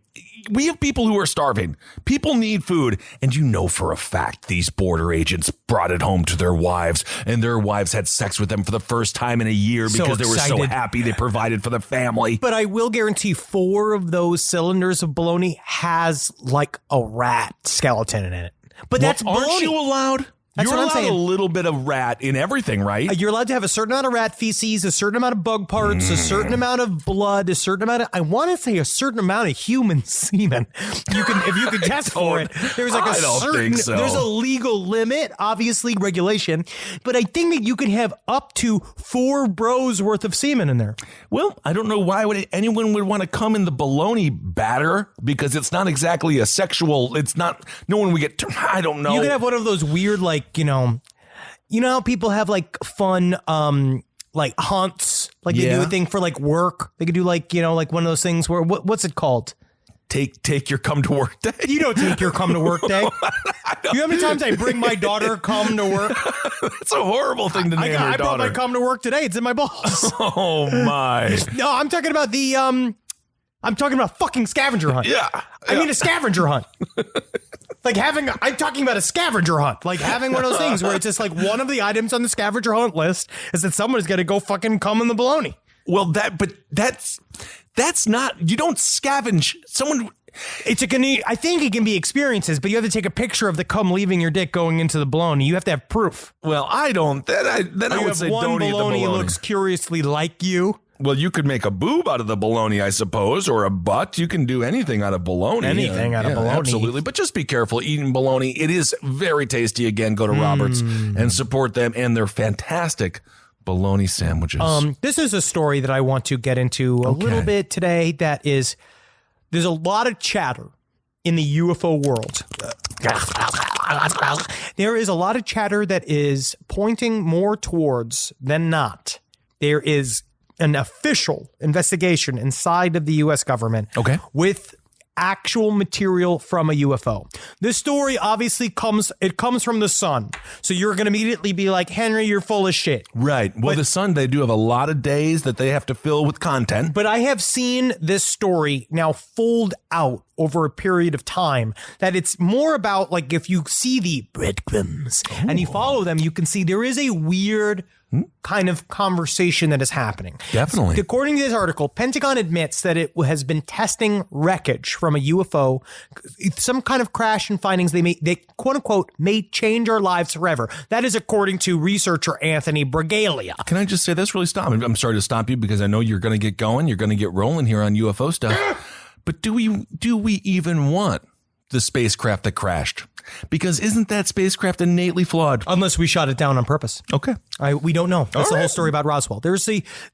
We have people who are starving. People need food. And you know for a fact these border agents brought it home to their wives, and their wives had sex with them for the first time in a year because they were so happy they provided for the family. But I will guarantee 4 of those cylinders of bologna has like a rat skeleton in it. But that's bologna. Aren't you allowed? That's You're what I'm allowed saying. a little bit of rat in everything, right? You're allowed to have a certain amount of rat feces, a certain amount of bug parts, a certain amount of blood, a certain amount of, I want to say a certain amount of human semen. You can, if you can test for it, there's like there's a legal limit, obviously regulation, but I think that you can have up to 4 bros worth of semen in there. Well, I don't know why anyone would want to come in the bologna batter because it's not exactly a sexual, it's not, no one would get, I don't know. You could have one of those weird, like, you know how people have like fun, like hunts, like they do a thing for like work. They could do like, like one of those things where, what's it called? Take your come to work day. You don't take your come to work day. You know how many times I bring my daughter come to work? That's a horrible thing to name your daughter. I brought my come to work today. It's in my balls. Oh my. No, I'm talking about I'm talking about fucking scavenger hunt. Yeah. I mean a scavenger hunt. I'm talking about a scavenger hunt. Like having one of those things where it's just like one of the items on the scavenger hunt list is that someone's going to go fucking cum in the bologna. Well, that's not, you don't scavenge someone. I think it can be experiences, but you have to take a picture of the cum leaving your dick going into the bologna. You have to have proof. Well, I don't. I would say don't eat the bologna. Looks curiously like you. Well, you could make a boob out of the bologna, I suppose, or a butt. You can do anything out of bologna. Anything out of bologna. Absolutely. But just be careful eating bologna. It is very tasty. Again, go to Roberts and support them and their fantastic bologna sandwiches. This is a story that I want to get into a little bit today. There's a lot of chatter in the UFO world. There is a lot of chatter that is pointing more towards than not. There is an official investigation inside of the U.S. government with actual material from a UFO. This story obviously comes from the Sun. So you're going to immediately be like, Henry, you're full of shit. Right. Well, the Sun, they do have a lot of days that they have to fill with content. But I have seen this story now fold out over a period of time that it's more about like if you see the breadcrumbs and you follow them, you can see there is a weird kind of conversation that is happening. Definitely. According to this article, Pentagon admits that it has been testing wreckage from a UFO, some kind of crash and findings they quote unquote may change our lives forever. That is according to researcher Anthony Bragalia. Can I just say this really stop? I'm sorry to stop you because I know you're going to get going. You're going to get rolling here on UFO stuff. But do we even want the spacecraft that crashed? Because isn't that spacecraft innately flawed? Unless we shot it down on purpose. Okay. We don't know. That's the whole right. story about Roswell.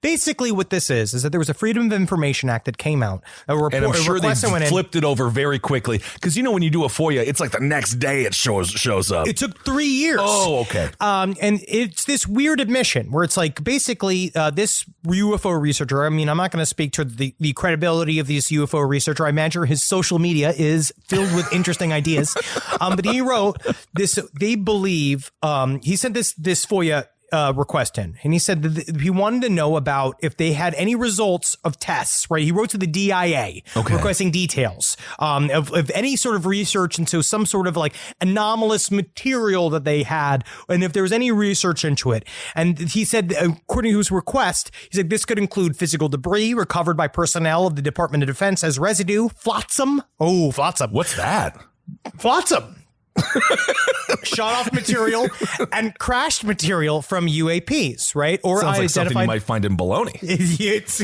Basically what this is that there was a Freedom of Information Act that came out. And I'm sure they went in. flipped it over very quickly. Because when you do a FOIA, it's like the next day it shows up. It took 3 years. Oh, okay. And it's this weird admission where it's like basically this UFO researcher, I mean, I'm not going to speak to the credibility of this UFO researcher. I imagine his social media is filled with interesting ideas. But he wrote this, they believe, he sent this FOIA request in, and he said that he wanted to know about if they had any results of tests, right? He wrote to the DIA requesting details of any sort of research into some sort of like anomalous material that they had, and if there was any research into it. And he said, according to his request, he said this could include physical debris recovered by personnel of the Department of Defense as residue, flotsam. Oh, flotsam. What's that? Flotsam. Shot off material and crashed material from UAPs, right? Or Sounds like something you might find in Bologna.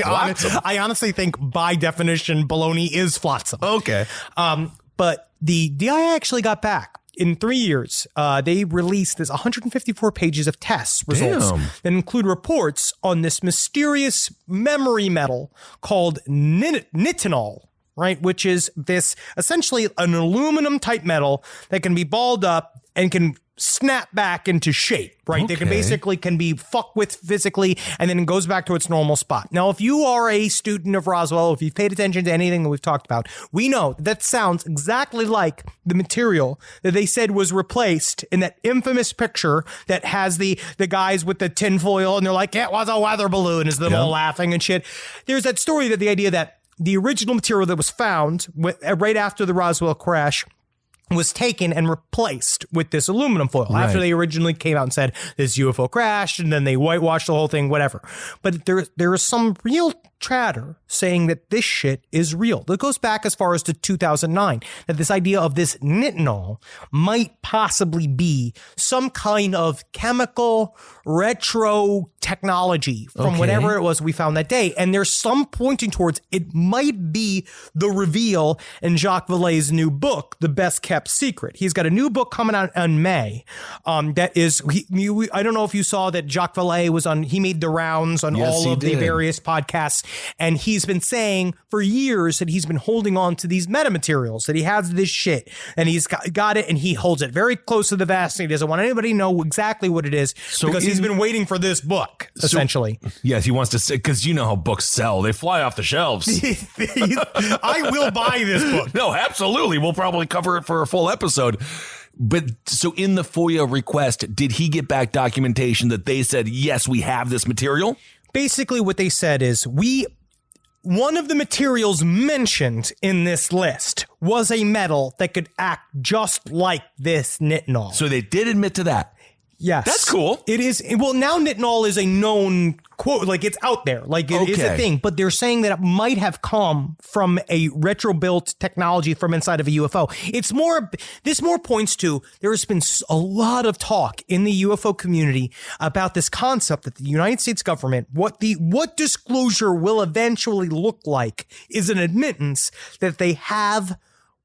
I honestly think by definition, Bologna is flotsam. Okay. But the DIA actually got back. In 3 years, they released this 154 pages of test results that include reports on this mysterious memory metal called nitinol. Right, which is this essentially an aluminum type metal that can be balled up and can snap back into shape, right? They can be fucked with physically, and then it goes back to its normal spot. Now, if you are a student of Roswell, if you've paid attention to anything that we've talked about, we know that sounds exactly like the material that they said was replaced in that infamous picture that has the guys with the tinfoil, and they're like, it was a weather balloon, is them all laughing and shit. There's that story that the idea that the original material that was found right after the Roswell crash was taken and replaced with this aluminum foil after they originally came out and said this UFO crashed, and then they whitewashed the whole thing, whatever. But there is some real chatter saying that this shit is real. That goes back as far as to 2009, that this idea of this nitinol might possibly be some kind of chemical retro technology from whatever it was we found that day. And there's some pointing towards it might be the reveal in Jacques Vallée's new book, The Best Kept Secret. He's got a new book coming out in May. That is, I don't know if you saw that Jacques Vallée he made the rounds on all of the various podcasts. And he's been saying for years that he's been holding on to these metamaterials, that he has this shit and he's got it and he holds it very close to the vest. And he doesn't want anybody to know exactly what it is because he's been waiting for this book, essentially. Yes, he wants to say, because you know how books sell. They fly off the shelves. I will buy this book. No, absolutely. We'll probably cover it for a full episode. But so in the FOIA request, did he get back documentation that they said, yes, we have this material? Basically, what they said is one of the materials mentioned in this list was a metal that could act just like this nitinol. So they did admit to that. Yes. That's cool. It is. Well, now nitinol is a known quote, like it's out there, like it is a thing, but they're saying that it might have come from a retro-built technology from inside of a UFO. This more points to, there has been a lot of talk in the UFO community about this concept that the United States government, what disclosure will eventually look like is an admittance that they have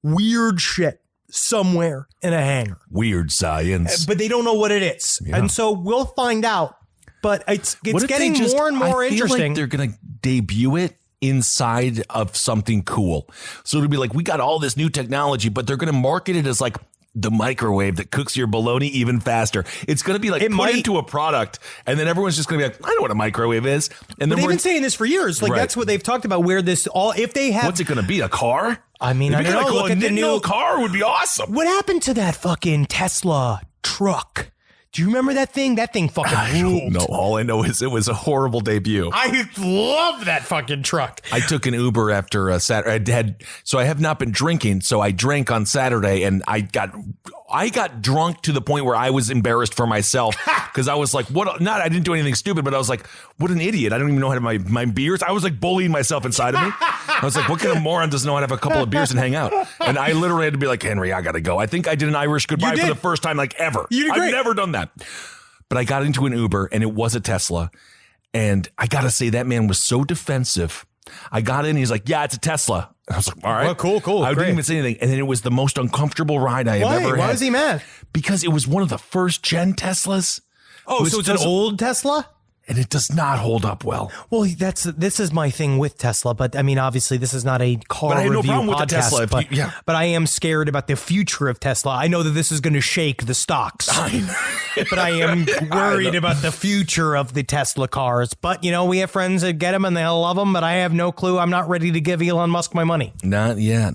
weird shit somewhere in a hangar. Weird science. But they don't know what it is. Yeah. And so we'll find out. But it's getting more and more interesting. Like they're going to debut it inside of something cool. So it'll be like, we got all this new technology, but they're going to market it as like the microwave that cooks your bologna even faster. It's going to be like put into a product, and then everyone's just going to be like, I know what a microwave is. And then they've been saying this for years. Like that's what they've talked about. Where this if they have, what's it going to be? A car? I mean, I don't know. Look at the new car would be awesome. What happened to that fucking Tesla truck? Do you remember that thing? That thing fucking ruled. No, all I know is it was a horrible debut. I love that fucking truck. I took an Uber after Saturday. So I have not been drinking. So I drank on Saturday, and I got drunk to the point where I was embarrassed for myself because I was like, I didn't do anything stupid, but I was like, what an idiot. I don't even know how to have my beers. I was like bullying myself inside of me. I was like, what kind of moron doesn't know how to have a couple of beers and hang out? And I literally had to be like, Henry, I got to go. I think I did an Irish goodbye for the first time like ever. I've never done that. But I got into an Uber and it was a Tesla. And I got to say, that man was so defensive. I got in, he's like, yeah, it's a Tesla. I was like, all right. Well, cool. I didn't even say anything. And then it was the most uncomfortable ride I have ever had. Why was he mad? Because it was one of the first gen Teslas. Oh, so it's an old Tesla? And it does not hold up well. Well, this is my thing with Tesla, but I mean, obviously, this is not a car But I have no review problem with the podcast. Tesla. But I am scared about the future of Tesla. I know that this is going to shake the stocks, but I am worried about the future of the Tesla cars. But you know, we have friends that get them and they'll love them. But I have no clue. I'm not ready to give Elon Musk my money. Not yet.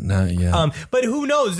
But who knows?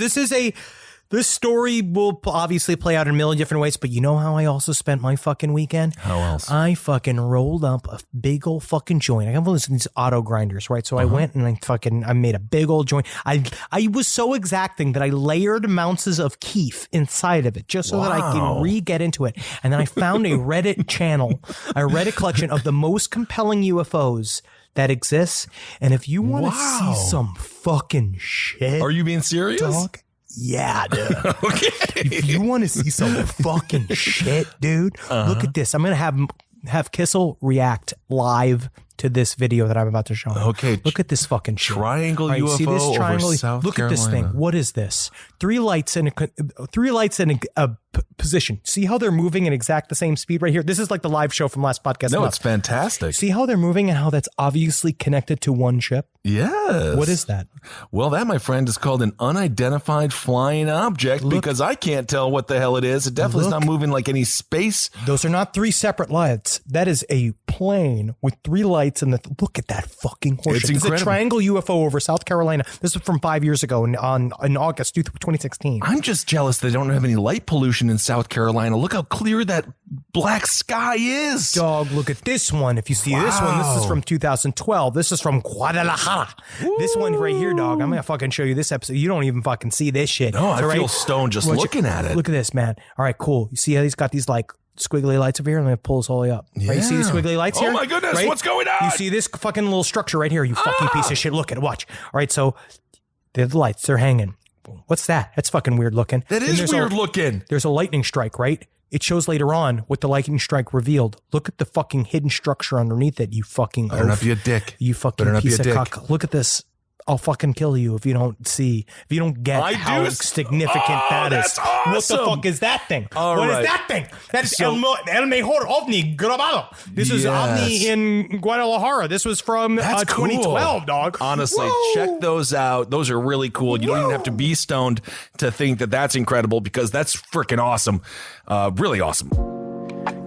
This story will obviously play out in a million different ways, but you know how I also spent my fucking weekend? How else? I fucking rolled up a big old fucking joint. I got one of these auto grinders, right? So I went and I made a big old joint. I was so exacting that I layered ounces of keef inside of it just so that I can get into it. And then I found a Reddit channel, a Reddit collection of the most compelling UFOs that exists. And if you want to see some fucking shit. Are you being serious? Dog, yeah, dude. Okay. If you want to see some fucking shit, dude, look at this. I'm going to have Kissel react live to this video that I'm about to show him. Okay. Look at this fucking shit. Triangle right, UFO see this triangle? over South Look Carolina. at this thing. What is this? Three lights in a position. See how they're moving at exact the same speed right here? This is like the live show from last podcast. No, it's fantastic. See how they're moving and how that's obviously connected to one ship? Yes. What is that? Well, that, my friend, is called an unidentified flying object because I can't tell what the hell it is. It definitely is not moving like any space. Those are not three separate lights. That is a plane with three lights in the... Look at that fucking horseshit. It's incredible. It's a triangle UFO over South Carolina. This was from 5 years ago in August 2016. I'm just jealous they don't have any light pollution in South Carolina. Look how clear that black sky is. Dog, look at this one. If you see this one, this is from 2012. This is from Guadalajara. Woo. This one right here, dog. I'm going to fucking show you this episode. You don't even fucking see this shit. No, I so, feel stoned just looking at it. Look at this, man. All right, cool. You see how he's got these like squiggly lights over here? I'm going to pull this all the way up. Yeah. Right, you see these squiggly lights here? Oh my goodness, right? what's going on? You see this fucking little structure right here, you fucking piece of shit. Look at it, watch. All right, so they're the lights. They're hanging. What's that? That's fucking weird looking. That is weird looking. There's a lightning strike, right? It shows later on what the lightning strike revealed. Look at the fucking hidden structure underneath it, you fucking Better not be a dick. You fucking piece of cock. Look at this. I'll fucking kill you if you don't get how significant that is. That's awesome. What the fuck is that thing? All What right. is that thing? That is El Mejor OVNI Grabado. This is OVNI in Guadalajara. This was from 2012, cool. dog. Honestly, check those out. Those are really cool. You don't even have to be stoned to think that that's incredible because that's freaking awesome. Really awesome.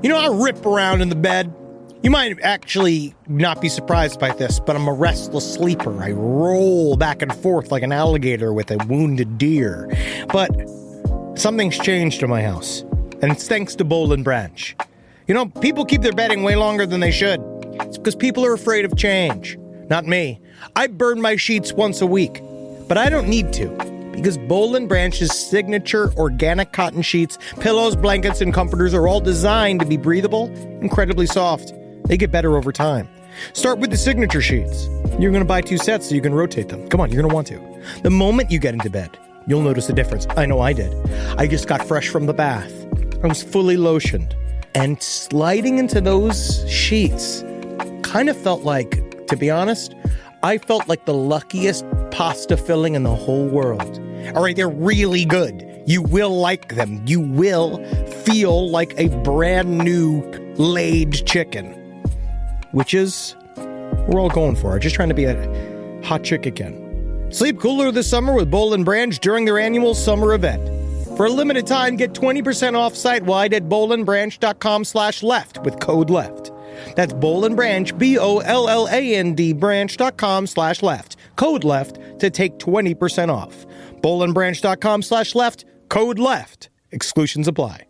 You know, I rip around in the bed. You might actually not be surprised by this, but I'm a restless sleeper. I roll back and forth like an alligator with a wounded deer. But something's changed in my house, and it's thanks to Boll and Branch. You know, people keep their bedding way longer than they should. It's because people are afraid of change. Not me. I burn my sheets once a week, but I don't need to. Because Boll and Branch's signature organic cotton sheets, pillows, blankets, and comforters are all designed to be breathable, incredibly soft. They get better over time. Start with the signature sheets. You're going to buy 2 sets so you can rotate them. Come on, you're going to want to. The moment you get into bed, you'll notice a difference. I know I did. I just got fresh from the bath. I was fully lotioned. And sliding into those sheets kind of felt like, to be honest, I felt like the luckiest pasta filling in the whole world. All right, they're really good. You will like them. You will feel like a brand new laid chicken. Which is, we're all going for it. Just trying to be a hot chick again. Sleep cooler this summer with Boll and Branch during their annual summer event. For a limited time, get 20% off site-wide at bollandbranch.com/left with code LEFT. That's Boll and Branch, BOLLAND branch.com/left. Code LEFT to take 20% off. bollandbranch.com/left, code LEFT. Exclusions apply.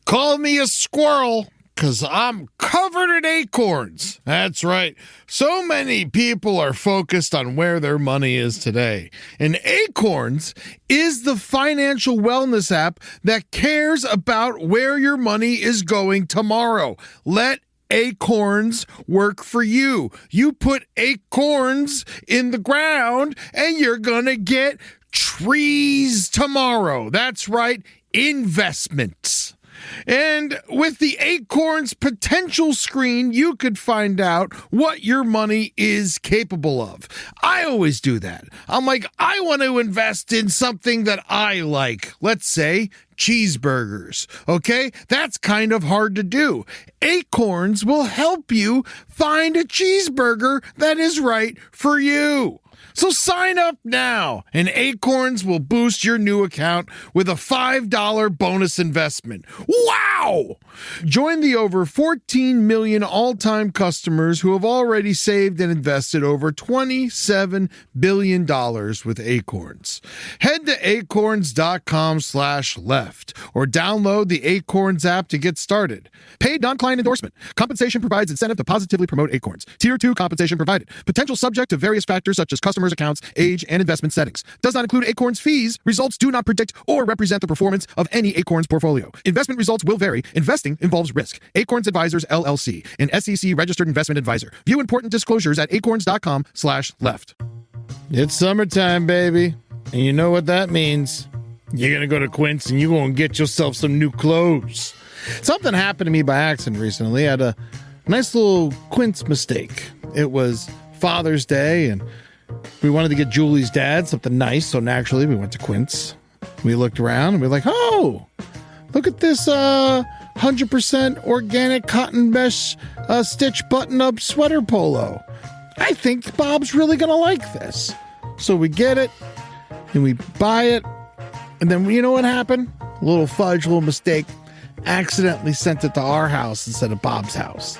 Call me a squirrel, 'cause I'm covered in acorns. That's right. So many people are focused on where their money is today. And Acorns is the financial wellness app that cares about where your money is going tomorrow. Let Acorns work for you. You put acorns in the ground and you're gonna get trees tomorrow. That's right, investments. And with the Acorns potential screen, you could find out what your money is capable of. I always do that. I'm like, I want to invest in something that I like. Let's say cheeseburgers. Okay? That's kind of hard to do. Acorns will help you find a cheeseburger that is right for you. So sign up now, and Acorns will boost your new account with a $5 bonus investment. Wow! Join the over 14 million all-time customers who have already saved and invested over $27 billion with Acorns. Head to acorns.com/left or download the Acorns app to get started. Paid non-client endorsement. Compensation provides incentive to positively promote Acorns. Tier 2 compensation provided. Potential subject to various factors such as customers' accounts, age, and investment settings. Does not include Acorns fees. Results do not predict or represent the performance of any Acorns portfolio. Investment results will vary. Investing involves risk. Acorns Advisors, LLC, an SEC registered investment advisor. View important disclosures at acorns.com/left. It's summertime, baby. And you know what that means. You're going to go to Quince and you're going to get yourself some new clothes. Something happened to me by accident recently. I had a nice little Quince mistake. It was Father's Day, and we wanted to get Julie's dad something nice, so naturally we went to Quince. We looked around and we were like, oh, look at this 100% organic cotton mesh stitch button-up sweater polo. I think Bob's really going to like this. So we get it, and we buy it, and then you know what happened? A little fudge, a little mistake. Accidentally sent it to our house instead of Bob's house.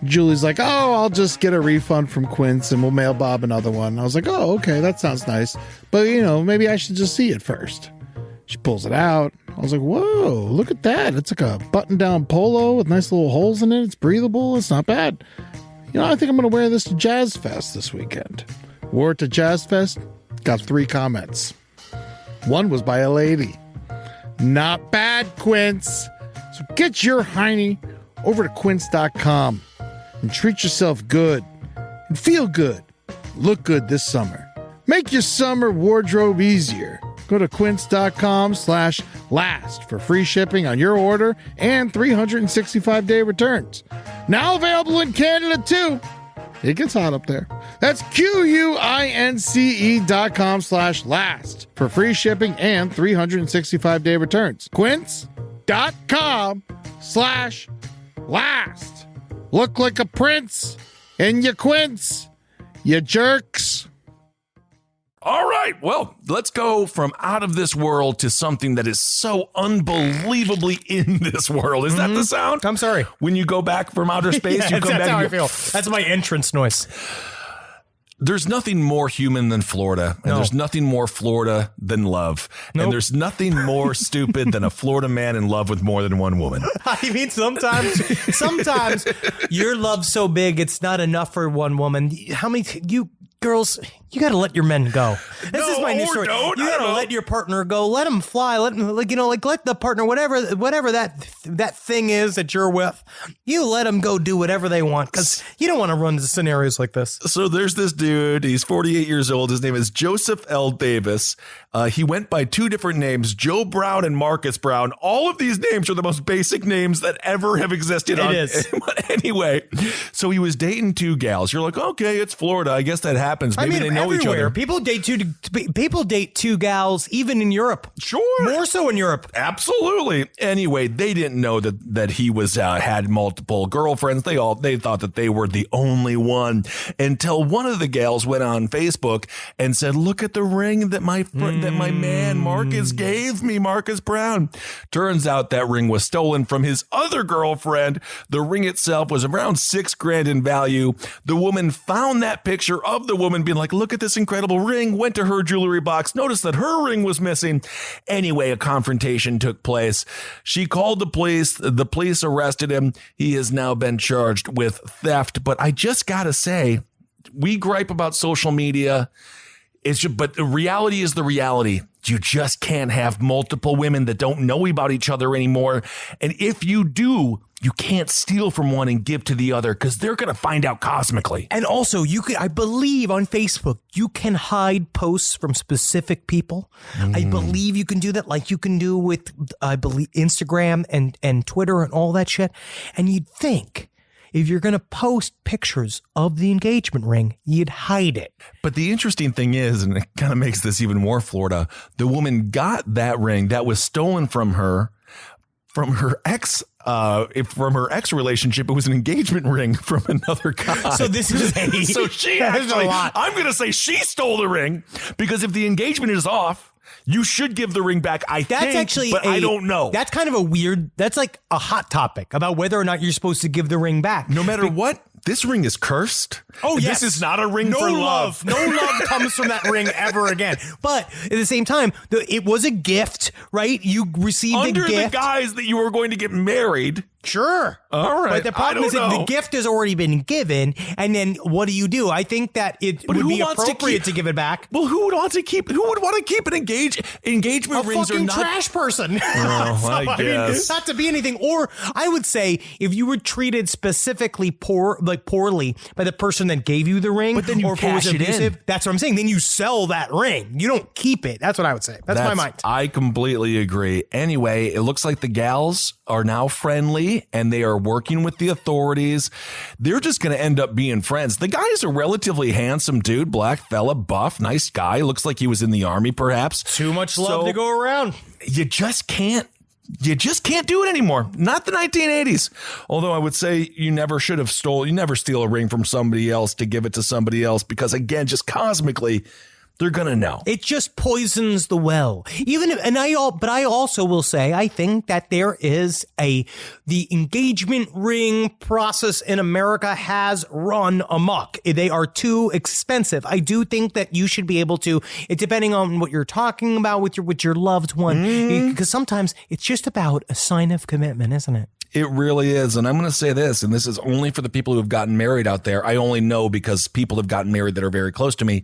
Julie's like, oh, I'll just get a refund from Quince and we'll mail Bob another one. I was like, oh, okay, that sounds nice. But, maybe I should just see it first. She pulls it out. I was like, whoa, look at that. It's like a button-down polo with nice little holes in it. It's breathable. It's not bad. I think I'm going to wear this to Jazz Fest this weekend. Wore it to Jazz Fest. Got 3 comments. One was by a lady. Not bad, Quince. So get your hiney over to quince.com and treat yourself good and feel good. Look good this summer. Make your summer wardrobe easier. Go to quince.com/last for free shipping on your order and 365-day returns. Now available in Canada too. It gets hot up there. That's QUINCE.com/last for free shipping and 365-day returns. Quince.com/last. Look like a prince and you Quince, you jerks. All right, well, let's go from out of this world to something that is so unbelievably in this world. Is that the sound? I'm sorry. When you go back from outer space, you come that's back. How I feel. That's my entrance noise. There's nothing more human than Florida, and there's nothing more Florida than love. Nope. And there's nothing more stupid than a Florida man in love with more than one woman. I mean, sometimes your love's so big, it's not enough for one woman. How many, you girls, you got to let your men go. This is my new story. You got to let your partner go. Let him fly. Let him, let the partner, whatever that thing is that you're with, you let them go do whatever they want, because you don't want to run into scenarios like this. So there's this dude. He's 48 years old. His name is Joseph L. Davis. He went by 2 different names, Joe Brown and Marcus Brown. All of these names are the most basic names that ever have existed. It is. Anyway, so he was dating 2 gals. You're like, okay, it's Florida. I guess that happens. Maybe they know each other. People date two gals, even in Europe. Sure. More so in Europe. Absolutely. Anyway, they didn't know that he was had multiple girlfriends. They thought that they were the only one, until one of the gals went on Facebook and said, look at the ring that my man Marcus gave me, Marcus Brown. Turns out that ring was stolen from his other girlfriend. The ring itself was around $6,000 in value. The woman found that picture of the woman being like, look at this incredible ring, went to her jewelry box, noticed that her ring was missing. Anyway, a confrontation took place. She called the police. The police arrested him. He has now been charged with theft. But I just got to say, we gripe about social media. But the reality is the reality. You just can't have multiple women that don't know about each other anymore. And if you do, you can't steal from one and give to the other because they're going to find out cosmically. And also, you can, I believe on Facebook, you can hide posts from specific people. I believe you can do that like you can do with, I believe, Instagram and Twitter and all that shit. And you'd think if you're going to post pictures of the engagement ring, you'd hide it. But the interesting thing is, and it kind of makes this even more Florida, the woman got that ring that was stolen from her ex relationship. It was an engagement ring from another guy. So this is so she actually, I'm going to say she stole the ring because if the engagement is off, you should give the ring back. I don't know. That's kind of a weird, that's like a hot topic about whether or not you're supposed to give the ring back. No matter what, this ring is cursed. Oh, yes. This is not a ring for love. No love comes from that ring ever again. But at the same time, it was a gift, right? You received a gift. Under the guise that you were going to get married. Sure. All right. But the problem is that the gift has already been given. And then what do? I think that it would be appropriate to give it back. Well, who would want to keep an engagement rings fucking or not? trash person. Oh, I guess. Not to be anything. Or I would say if you were treated specifically poorly by the person that gave you the ring, but then you or if it was cash it abusive, in. That's what I'm saying. Then you sell that ring. You don't keep it. That's what I would say. That's my mind. I completely agree. Anyway, it looks like the gals are now friendly and they are working with the authorities. They're just going to end up being friends. The guy is a relatively handsome dude, black fella, buff, nice guy. Looks like he was in the army, perhaps. Too much love to go around. You just can't do it anymore. Not the 1980s. Although I would say you never steal a ring from somebody else to give it to somebody else because, again, just cosmically, they're going to know. It just poisons the well. But I also will say, I think that there is the engagement ring process in America has run amok. They are too expensive. I do think that you should be able to, depending on what you're talking about with your loved one, because sometimes it's just about a sign of commitment, isn't it? It really is. And I'm going to say this, and this is only for the people who have gotten married out there. I only know because people have gotten married that are very close to me.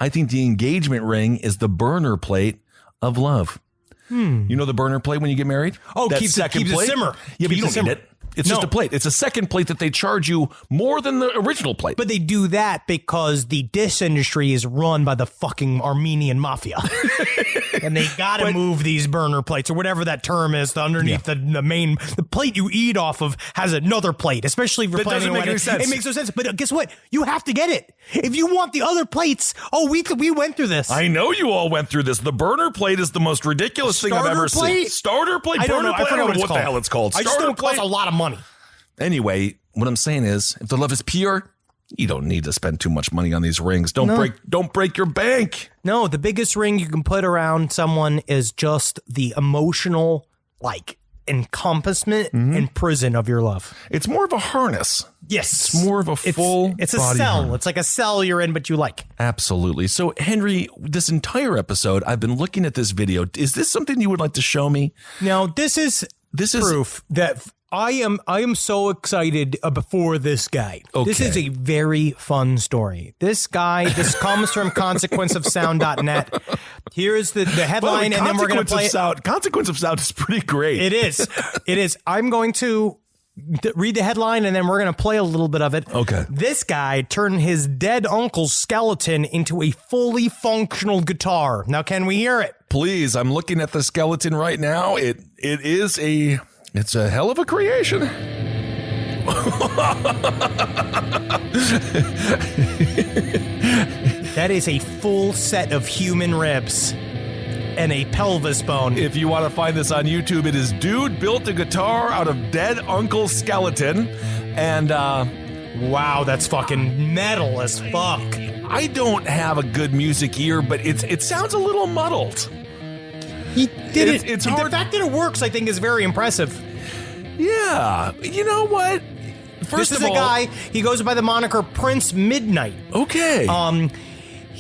I think the engagement ring is the burner plate of love. You know the burner plate when you get married? Oh, keeps it simmer. Yeah, but you don't need it. It's just a plate. It's a second plate that they charge you more than the original plate. But they do that because the dish industry is run by the fucking Armenian mafia. And they got to move these burner plates or whatever that term is underneath the plate you eat off of has another plate, especially if you're planning a wedding. It makes no sense. But guess what? You have to get it. If you want the other plates, we went through this. I know you all went through this. The burner plate is the most ridiculous thing I've ever seen. Starter plate? I don't know. I forgot what the hell it's called. I just don't cost a lot of money. Anyway, what I'm saying is, if the love is pure, you don't need to spend too much money on these rings. Don't break your bank. No, the biggest ring you can put around someone is just the emotional, encompassment and prison of your love. It's more of a harness. Yes. It's more of a full It's a cell. Harness. It's like a cell you're in, but you like. Absolutely. So, Henry, this entire episode, I've been looking at this video. Is this something you would like to show me? Now, this is proof that I am so excited for this guy. Okay. This is a very fun story. This comes from consequenceofsound.net. Here's the headline, and then we're going to play it. Consequence of Sound is pretty great. It is. I'm going to read the headline, and then we're going to play a little bit of it. Okay. This guy turned his dead uncle's skeleton into a fully functional guitar. Now, can we hear it? Please. I'm looking at the skeleton right now. It's a hell of a creation. That is a full set of human ribs and a pelvis bone. If you want to find this on YouTube, it is Dude Built a Guitar Out of Dead Uncle's Skeleton. And, wow, that's fucking metal as fuck. I don't have a good music ear, but it sounds a little muddled. He did it. It's hard. The fact that it works, I think, is very impressive. Yeah. You know what? This is a guy, he goes by the moniker Prince Midnight. Okay.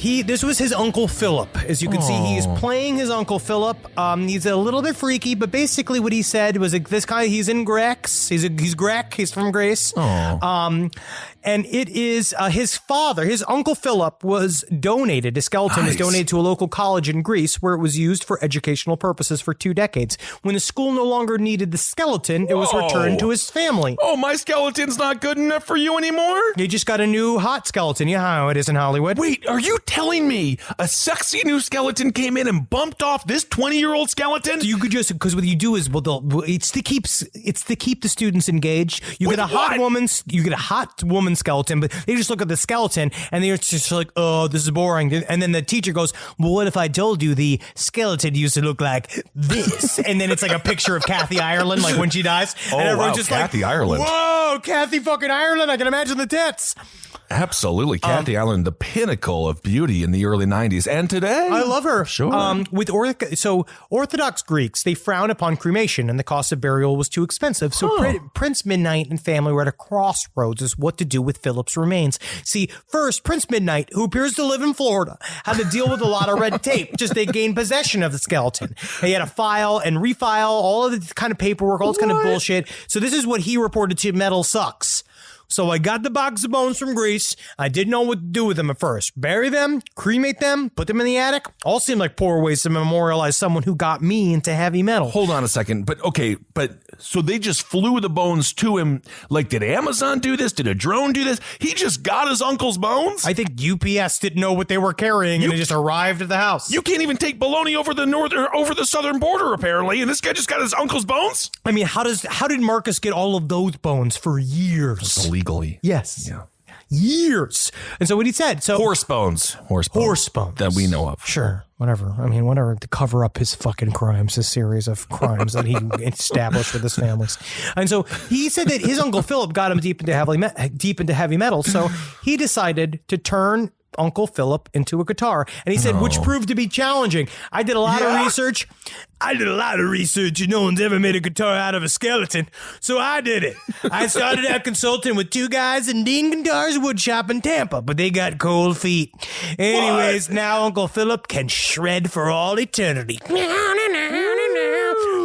This was his Uncle Philip. As you can see, he's playing his Uncle Philip. He's a little bit freaky, but basically what he said was like, this guy, he's in Grex. He's Grec. He's from Grace. And it is his father, his Uncle Philip was donated. His skeleton was donated to a local college in Greece where it was used for educational purposes for 2 decades. When the school no longer needed the skeleton, it was returned to his family. Oh, my skeleton's not good enough for you anymore? You just got a new hot skeleton. You know how it is in Hollywood. Wait, are you telling me a sexy new skeleton came in and bumped off this 20-year-old skeleton? So you could just, because what you do is, it's to keep the students engaged. You get a hot woman skeleton, but they just look at the skeleton and they're just like, oh, this is boring. And then the teacher goes, well, what if I told you the skeleton used to look like this? And then it's like a picture of Kathy Ireland, like when she dies. And everyone's just Kathy like, Ireland. Whoa, Kathy fucking Ireland. I can imagine the tits. Absolutely. Kathy Ireland, the pinnacle of beauty in the early 90s. And today? I love her. Sure. So Orthodox Greeks, they frown upon cremation and the cost of burial was too expensive. So Prince Midnight and family were at a crossroads as what to do with Philip's remains. See, first, Prince Midnight, who appears to live in Florida, had to deal with a lot of red tape. Just they gained possession of the skeleton. They had to file and refile all of the kind of paperwork, all this kind of bullshit. So this is what he reported to Metal Sucks. So I got the box of bones from Greece. I didn't know what to do with them at first. Bury them, cremate them, put them in the attic. All seemed like poor ways to memorialize someone who got me into heavy metal. Hold on a second. But so they just flew the bones to him. Like, did Amazon do this? Did a drone do this? He just got his uncle's bones? I think UPS didn't know what they were carrying and it just arrived at the house. You can't even take Bologna over the southern border, apparently. And this guy just got his uncle's bones? I mean, how did Marcus get all of those bones for years? Illegally. Yes. Yeah. Years. And so what he said, horse bones that we know of. Sure. Whatever. I mean, whatever, to cover up his fucking crimes, his series of crimes that he established with his families. And so he said that his Uncle Philip got him deep into heavy metal. So he decided to turn Uncle Philip into a guitar. And he said, which proved to be challenging. I did a lot of research. And no one's ever made a guitar out of a skeleton. So I did it. I started out consulting with 2 guys in Dean Guitars Woodshop in Tampa, but they got cold feet. Anyways, now Uncle Philip can shred for all eternity.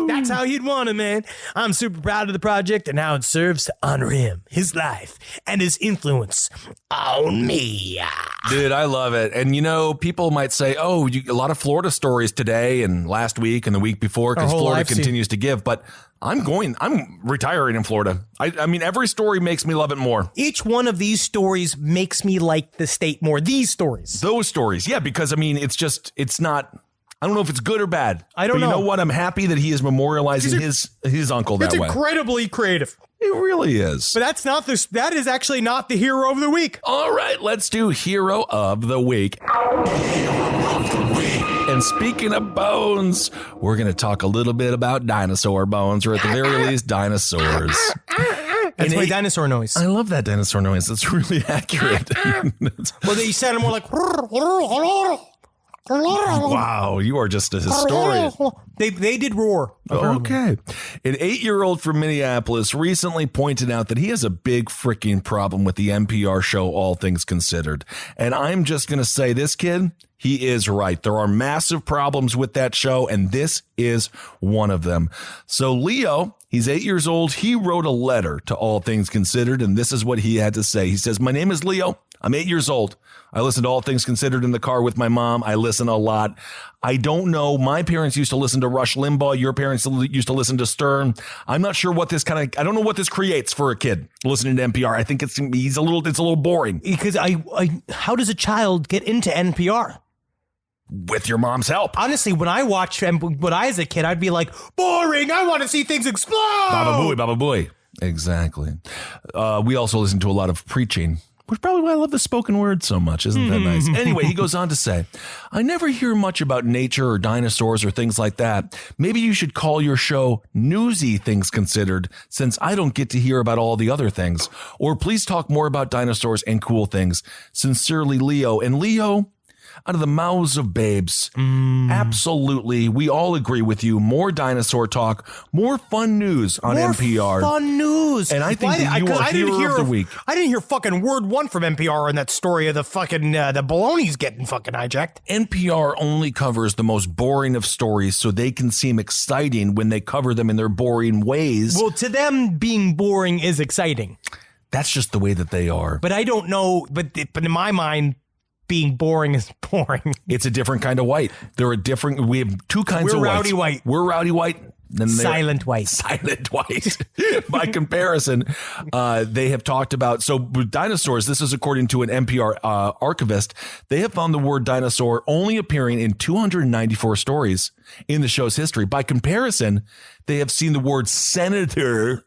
That's how he'd want it, man. I'm super proud of the project and how it serves to honor him, his life, and his influence on me. Dude, I love it. And, people might say, a lot of Florida stories today and last week and the week before because Florida continues to give. But I'm retiring in Florida. I mean, every story makes me love it more. Each one of these stories makes me like the state more. These stories. Those stories. Yeah, because, I mean, it's not... I don't know if it's good or bad. I don't know. You know what? I'm happy that he is memorializing his uncle that way. It's incredibly creative. It really is. But that is actually not the hero of the week. All right, let's do hero of the week. And speaking of bones, we're going to talk a little bit about dinosaur bones, or at the very least, dinosaurs. That's my dinosaur noise. I love that dinosaur noise. It's really accurate. Well, they sounded more like... Wow, you are just a historian. They did roar. Okay. An 8-year-old from Minneapolis recently pointed out that he has a big freaking problem with the NPR show All Things Considered. And I'm just going to say this kid, he is right. There are massive problems with that show, and this is one of them. So Leo, he's 8 years old. He wrote a letter to All Things Considered, and this is what he had to say. He says, "My name is Leo. I'm 8 years old. I listen to All Things Considered in the car with my mom. I listen a lot. I don't know. My parents used to listen to Rush Limbaugh. Your parents used to listen to Stern. I'm not sure what I don't know what this creates for a kid listening to NPR. I think it's a little boring. Because how does a child get into NPR? With your mom's help. Honestly, when I watched, when I was a kid, I'd be like, boring. I want to see things explode. Baba booey, baba booey. Exactly. We also listen to a lot of preaching. Which probably why I love the spoken word so much. Isn't that nice? Anyway, he goes on to say, I never hear much about nature or dinosaurs or things like that. Maybe you should call your show Newsy Things Considered, since I don't get to hear about all the other things. Or please talk more about dinosaurs and cool things. Sincerely, Leo. And Leo, out of the mouths of babes. Absolutely. We all agree with you. More dinosaur talk, more fun news on NPR. Fun news. And I think that you are hero of the week. I didn't hear fucking word one from NPR in that story of the fucking the Bologna's getting fucking hijacked. NPR only covers the most boring of stories so they can seem exciting when they cover them in their boring ways. Well, to them, being boring is exciting. That's just the way that they are. But I don't know. But in my mind, being boring is boring. It's a different kind of white. There are different. We have two kinds of whites. We're rowdy white. We're rowdy white. Then Silent white. Silent white. By comparison, they have talked about, so with dinosaurs, this is according to an NPR archivist, they have found the word dinosaur only appearing in 294 stories in the show's history. By comparison, they have seen the word senator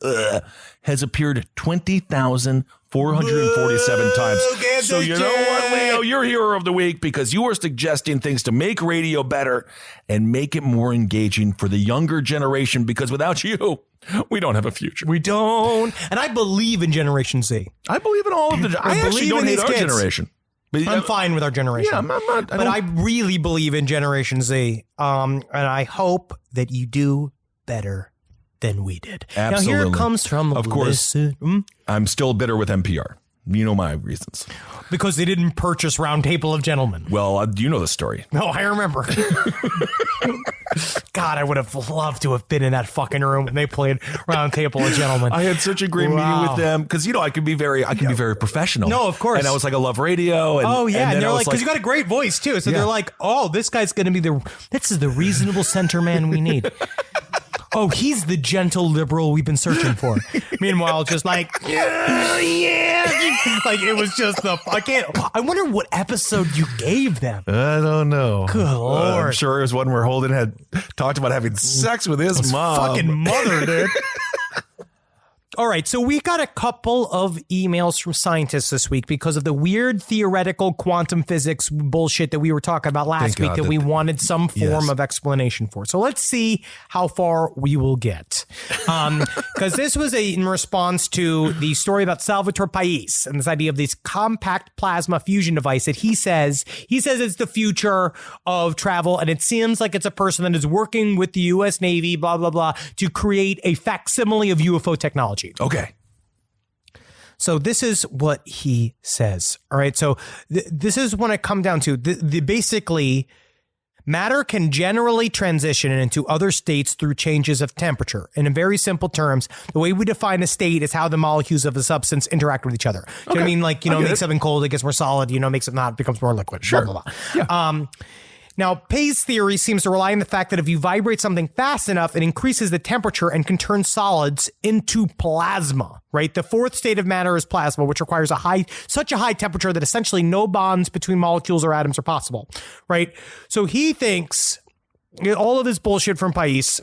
has appeared 20,447 times. So you know what, Leo? You're hero of the week because you are suggesting things to make radio better and make it more engaging for the younger generation, because without you, we don't have a future. We don't. And I believe in Generation Z. I believe in all of the. I actually don't hate our generation. But I'm fine with our generation. Yeah, I'm not. But I really believe in Generation Z. And I hope that you do better than we did. Absolutely. Now here it comes from. Of course. I'm still bitter with NPR. You know my reasons. Because they didn't purchase Round Table of Gentlemen. Well, you know the story. No, I remember. God, I would have loved to have been in that fucking room when they played Round Table of Gentlemen. I had such a great meeting with them because I can be very professional. No, of course. And I was like, I love radio. And, and they're like, because you got a great voice too. So they're like, oh, this guy's going to be this is the reasonable center man we need. Oh, he's the gentle liberal we've been searching for. Meanwhile, just like, like it was just I wonder what episode you gave them. I don't know. Good Lord. I'm sure it was one where Holden had talked about having sex with his mom. Fucking mother, dude. All right, so we got a couple of emails from scientists this week because of the weird theoretical quantum physics bullshit that we were talking about last week that we wanted some form of explanation for. So let's see how far we will get. Because this was in response to the story about Salvatore Pais and this idea of this compact plasma fusion device that he says it's the future of travel, and it seems like it's a person that is working with the U.S. Navy, blah, blah, blah, to create a facsimile of UFO technology. Okay. So this is what he says. All right. So this is when I come down to basically matter can generally transition into other states through changes of temperature. And in very simple terms, the way we define a state is how the molecules of a substance interact with each other. Do you know what I mean? Like, makes something cold, it gets more solid, makes it not, it becomes more liquid. Sure. Blah, blah, blah. Yeah. Now, Pais' theory seems to rely on the fact that if you vibrate something fast enough, it increases the temperature and can turn solids into plasma, right? The fourth state of matter is plasma, which requires such a high temperature that essentially no bonds between molecules or atoms are possible, right? So he thinks all of this bullshit from Pais,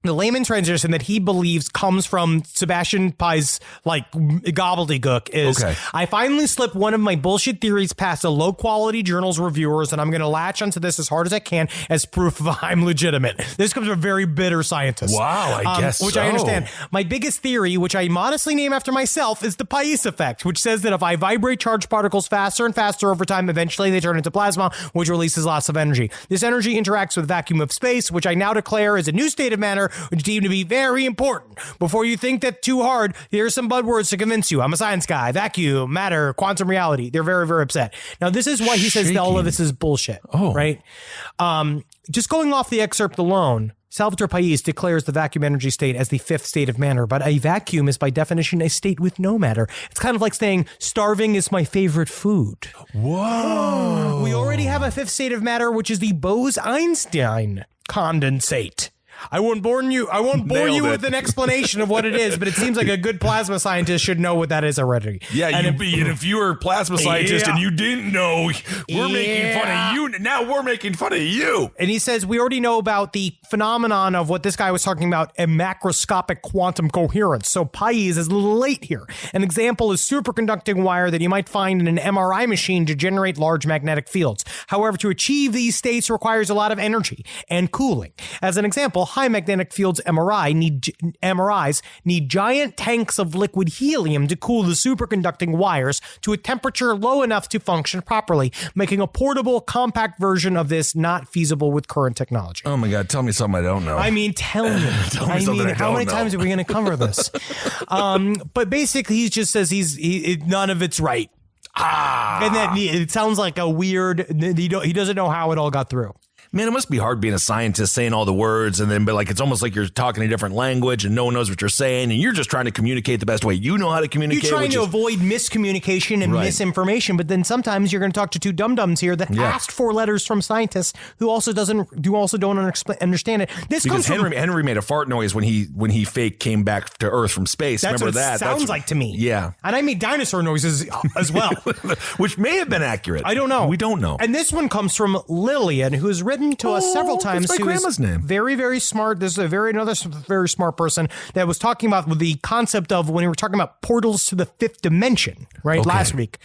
the layman transition that he believes comes from Sebastian Pai's gobbledygook is, I finally slipped one of my bullshit theories past a low quality journal's reviewers, and I'm going to latch onto this as hard as I can as proof of I'm legitimate. This comes from a very bitter scientist. Wow, I guess which I understand. My biggest theory, which I modestly name after myself, is the Pais effect, which says that if I vibrate charged particles faster and faster over time, eventually they turn into plasma, which releases lots of energy. This energy interacts with the vacuum of space, which I now declare is a new state of matter, which deemed to be very important. Before you think that too hard, here's some buzzwords to convince you. I'm a science guy. Vacuum, matter, quantum reality. They're very, very upset. Now, this is why he says that all of this is bullshit. Oh. Right? Just going off the excerpt alone, Salvatore Pais declares the vacuum energy state as the fifth state of matter, but a vacuum is by definition a state with no matter. It's kind of like saying starving is my favorite food. Whoa. We already have a fifth state of matter, which is the Bose-Einstein condensate. I won't bore you with an explanation of what it is, but it seems like a good plasma scientist should know what that is already. Yeah, and if you were a plasma scientist and you didn't know, we're making fun of you. Now we're making fun of you. And he says we already know about the phenomenon of what this guy was talking about, a macroscopic quantum coherence. So Pais is a little late here. An example is superconducting wire that you might find in an MRI machine to generate large magnetic fields. However, to achieve these states requires a lot of energy and cooling. As an example, high magnetic fields MRIs need giant tanks of liquid helium to cool the superconducting wires to a temperature low enough to function properly, making a portable, compact version of this not feasible with current technology. Oh my God, tell me something I don't know. I mean, tell me. How many times are we going to cover this? But basically, he just says none of it's right. And that it sounds like a weird, he doesn't know how it all got through. Man, it must be hard being a scientist saying all the words and then but like it's almost like you're talking a different language and no one knows what you're saying and you're just trying to communicate the best way you know how to communicate. You're trying to avoid miscommunication and misinformation, but then sometimes you're going to talk to two dum-dums here that asked for letters from scientists who also don't understand it. This because comes from Henry made a fart noise when he fake came back to Earth from space. That's Remember what that? It sounds like to me. Yeah. And I made dinosaur noises as well. Which may have been accurate. I don't know. We don't know. And this one comes from Lillian, who has written to us several times. That's my grandma's name. Very, very smart. This is another very smart person that was talking about the concept of when we were talking about portals to the fifth dimension, right? Last week.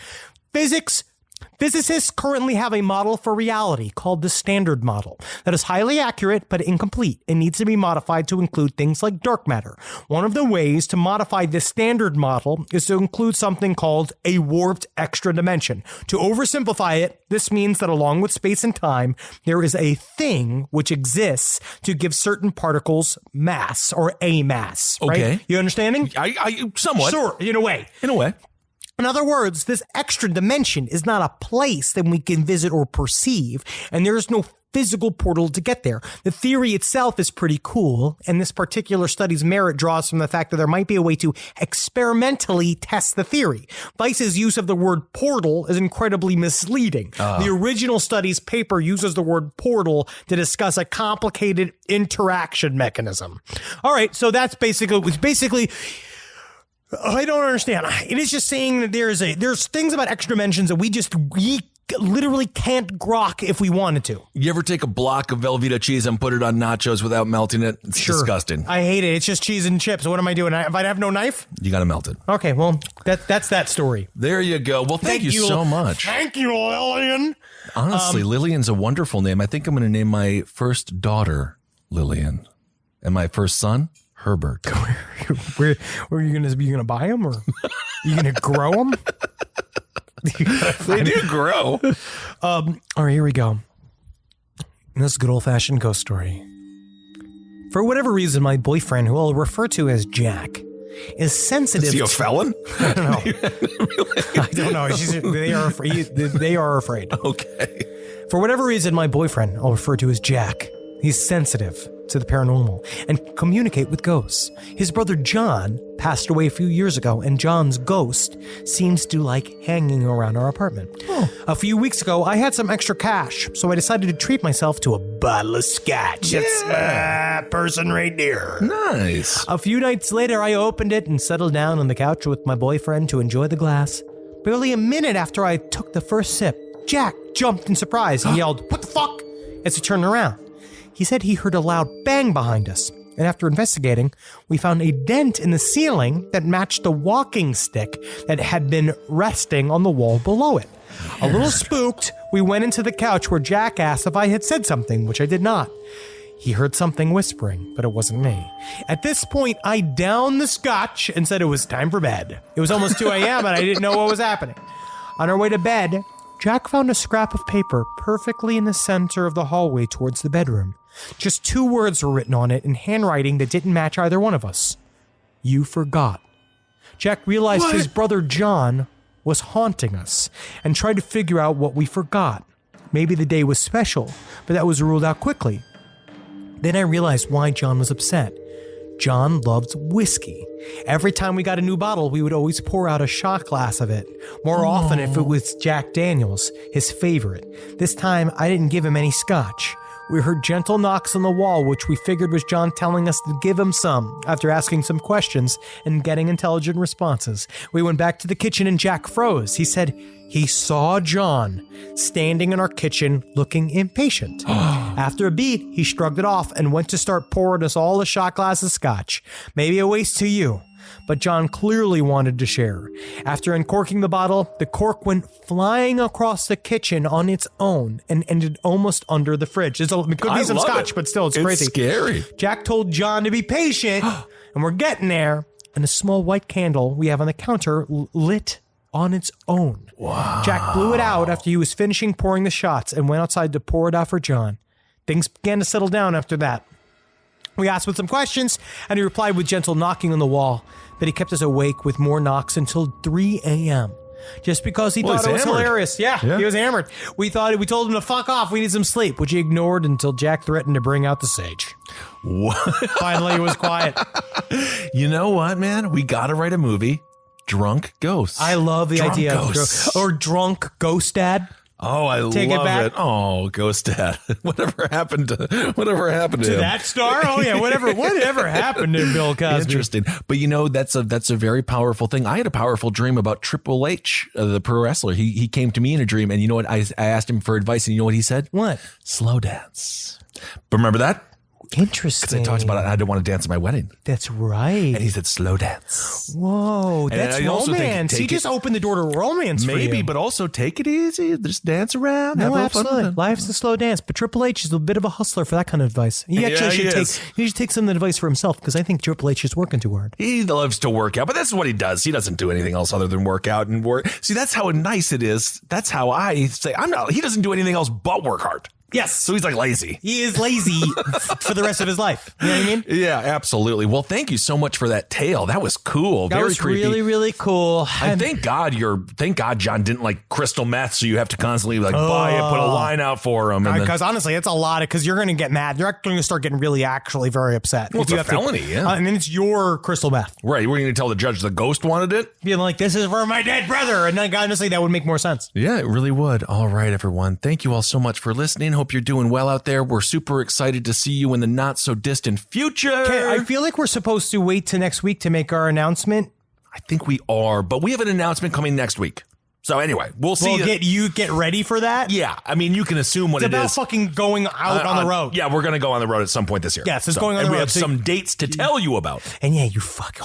Physicists currently have a model for reality called the Standard Model that is highly accurate but incomplete and needs to be modified to include things like dark matter. One of the ways to modify this Standard Model is to include something called a warped extra dimension. To oversimplify it, this means that along with space and time, there is a thing which exists to give certain particles mass or a mass. Okay. Right? You understanding? I somewhat. Sure, in a way. In a way. In other words, this extra dimension is not a place that we can visit or perceive, and there is no physical portal to get there. The theory itself is pretty cool, and this particular study's merit draws from the fact that there might be a way to experimentally test the theory. Weiss's use of the word portal is incredibly misleading. The original study's paper uses the word portal to discuss a complicated interaction mechanism. All right, so that's basically I don't understand. It is just saying that there's things about extra dimensions that we literally can't grok if we wanted to. You ever take a block of Velveeta cheese and put it on nachos without melting it? It's disgusting. I hate it. It's just cheese and chips. What am I doing? If I have no knife? You got to melt it. Okay, well, that's that story. There you go. Well, thank you so much. Thank you, Lillian. Honestly, Lillian's a wonderful name. I think I'm going to name my first daughter Lillian and my first son Herbert. Where are you gonna buy them, or you gonna grow them? They do grow. All right, here we go. This is a good old fashioned ghost story. For whatever reason, my boyfriend, who I'll refer to as Jack, is sensitive. Is he a felon? I don't know. I don't know. They are afraid. They are afraid. Okay. For whatever reason, my boyfriend, I'll refer to as Jack, he's sensitive to the paranormal and communicate with ghosts. His brother John passed away a few years ago, and John's ghost seems to like hanging around our apartment. A few weeks ago, I had some extra cash, so I decided to treat myself to a bottle of scotch. It's that person right there. Nice. A few nights later, I opened it and settled down on the couch with my boyfriend to enjoy the glass. Barely a minute after I took the first sip, Jack jumped in surprise and yelled, "What the fuck?" as he turned around. He said he heard a loud bang behind us, and after investigating, we found a dent in the ceiling that matched the walking stick that had been resting on the wall below it. A little spooked, we went into the couch where Jack asked if I had said something, which I did not. He heard something whispering, but it wasn't me. At this point, I downed the scotch and said it was time for bed. It was almost 2 a.m. and I didn't know what was happening. On our way to bed, Jack found a scrap of paper perfectly in the center of the hallway towards the bedroom. Just 2 words were written on it in handwriting that didn't match either one of us. You forgot. Jack realized his brother John was haunting us and tried to figure out what we forgot. Maybe the day was special, but that was ruled out quickly. Then I realized why John was upset. John loved whiskey. Every time we got a new bottle, we would always pour out a shot glass of it. More often if it was Jack Daniels, his favorite. This time, I didn't give him any scotch. We heard gentle knocks on the wall, which we figured was John telling us to give him some after asking some questions and getting intelligent responses. We went back to the kitchen and Jack froze. He said he saw John standing in our kitchen looking impatient. After a beat, he shrugged it off and went to start pouring us all a shot glass of scotch. Maybe a waste to you, but John clearly wanted to share. After uncorking the bottle, the cork went flying across the kitchen on its own and ended almost under the fridge. It could be some scotch, but still, it's crazy. It's scary. Jack told John to be patient, and we're getting there. And a small white candle we have on the counter lit on its own. Wow. Jack blew it out after he was finishing pouring the shots and went outside to pour it out for John. Things began to settle down after that. We asked with some questions, and he replied with gentle knocking on the wall that he kept us awake with more knocks until 3 a.m. Just because he thought it was hilarious. Yeah, he was hammered. We told him to fuck off. We need some sleep, which he ignored until Jack threatened to bring out the sage. What? Finally, it was quiet. You know what, man? We got to write a movie, Drunk Ghosts. I love the idea of Drunk Ghost Dad. Oh, I love it. Oh, Ghost Dad. Whatever happened to him? That star? Oh yeah, whatever happened to Bill Cosby? Interesting. But you know, that's a very powerful thing. I had a powerful dream about Triple H, the pro wrestler. He came to me in a dream, and you know what? I asked him for advice, and you know what he said? What? Slow dance. Remember that? Interesting. Because I talked about it. I didn't want to dance at my wedding. That's right. And he said, slow dance. Whoa, that's romance. He just opened the door to romance maybe, for you. but also take it easy. Just dance around. No, have absolutely. fun. Life's a slow dance. But Triple H is a bit of a hustler for that kind of advice. He actually should take some of the advice for himself, because I think Triple H is working too hard. He loves to work out, but that's what he does. He doesn't do anything else other than work out and work. See, that's how nice it is. That's how I say he doesn't do anything else but work hard. Yes. So he's like lazy. He is lazy for the rest of his life. You know what I mean? Yeah, absolutely. Well, thank you so much for that tale. That was cool. That was creepy. Really, really cool. And thank God John didn't like crystal meth, so you have to constantly buy it, put a line out for him. Because honestly, it's a lot because you're going to get mad. You're going to start getting actually very upset. Well, it's a felony, yeah. And then it's your crystal meth. Right. We're going to tell the judge the ghost wanted it? Being like, this is for my dead brother. And honestly, that would make more sense. Yeah, it really would. All right, everyone. Thank you all so much for listening. Hope you're doing well out there. We're super excited to see you in the not so distant future. Okay, I feel like we're supposed to wait till next week to make our announcement. I think we are, but we have an announcement coming next week. So anyway, we'll see. Get ready for that. Yeah, I mean, you can assume what it is. It's about fucking going out on the road. Yeah, we're going to go on the road at some point this year. Yes, it's going on the road. We have some dates to tell you about. And yeah,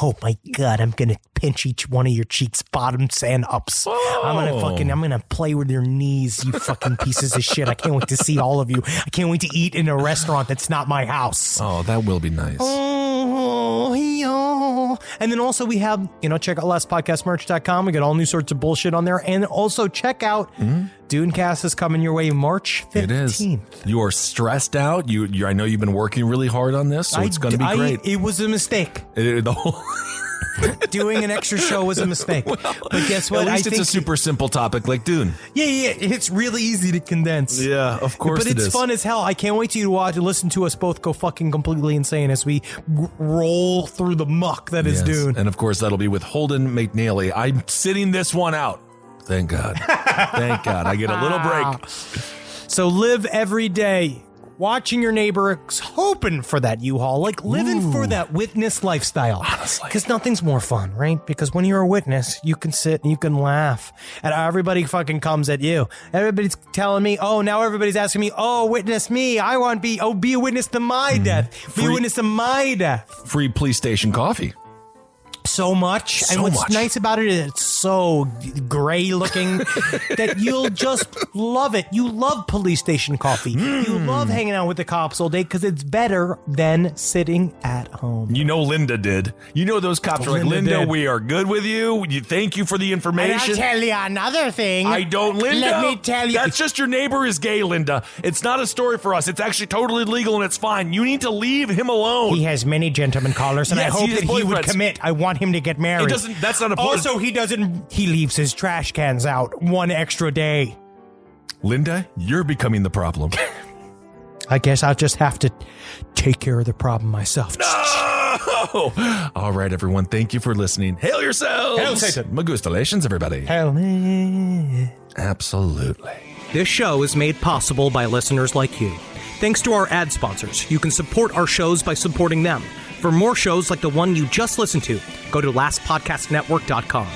oh my God, I'm going to pinch each one of your cheeks, bottoms and ups. Oh. I'm going to play with your knees, you fucking pieces of shit. I can't wait to see all of you. I can't wait to eat in a restaurant that's not my house. Oh, that will be nice. Oh, yeah. And then also we have, check out lastpodcastmerch.com. We got all new sorts of bullshit on there. And also check out Dunecast is coming your way March 15th. It is. You are stressed out. I know you've been working really hard on this, so it's going to be great. It was a mistake. Doing an extra show was a mistake. But guess what? At least it's a super simple topic like Dune. Yeah. It's really easy to condense. Yeah, of course But it's fun as hell. I can't wait to watch and listen to us both go fucking completely insane as we roll through the muck that is Dune. And of course, that'll be with Holden McNeely. I'm sitting this one out. Thank God. Thank God. I get a little break. So live every day watching your neighbors, hoping for that U-Haul, living for that witness lifestyle. Honestly. Because nothing's more fun, right? Because when you're a witness, you can sit and you can laugh. And everybody fucking comes at you. Everybody's telling me, now everybody's asking me, witness me. I want to be a witness to my death. Be a witness to my death. Free police station coffee. So much. And what's nice about it is it's so gray looking that you'll just love it. You love police station coffee. You love hanging out with the cops all day because it's better than sitting at home. You know Linda did. You know those cops are like, Linda, we are good with you. Thank you for the information. And I'll tell you another thing. I don't, Linda. Let me tell you. That's just your neighbor is gay, Linda. It's not a story for us. It's actually totally legal and it's fine. You need to leave him alone. He has many gentleman callers, and Yes, I hope he has that he would boyfriends. commit. I want him to get married. That's not a point. Also, he leaves his trash cans out one extra day. Linda, you're becoming the problem. I guess I'll just have to take care of the problem myself. No! All right, everyone. Thank you for listening. Hail yourselves. Hail Satan. Magustalations, everybody. Hell yeah. Absolutely. This show is made possible by listeners like you. Thanks to our ad sponsors. You can support our shows by supporting them. For more shows like the one you just listened to, go to lastpodcastnetwork.com.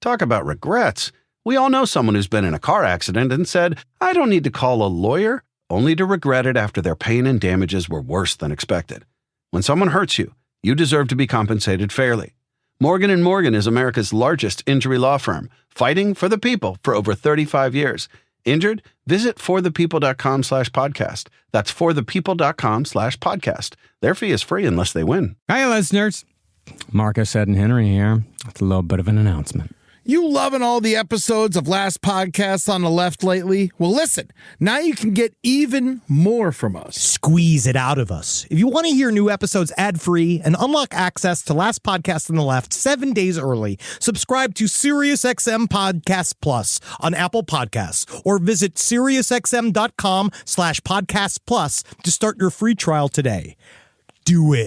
Talk about regrets. We all know someone who's been in a car accident and said, I don't need to call a lawyer. only to regret it after their pain and damages were worse than expected. When someone hurts you, you deserve to be compensated fairly. Morgan & Morgan is America's largest injury law firm, fighting for the people for over 35 years. Injured? Visit forthepeople.com/podcast. That's forthepeople.com/podcast. Their fee is free unless they win. Hi, listeners. Marcus, Ed, and Henry here. It's a little bit of an announcement. You loving all the episodes of Last Podcasts on the Left lately? Well, listen, now you can get even more from us. Squeeze it out of us. If you want to hear new episodes ad-free and unlock access to Last Podcast on the Left 7 days early, subscribe to SiriusXM Podcast Plus on Apple Podcasts or visit SiriusXM.com/Podcast Plus to start your free trial today. Do it.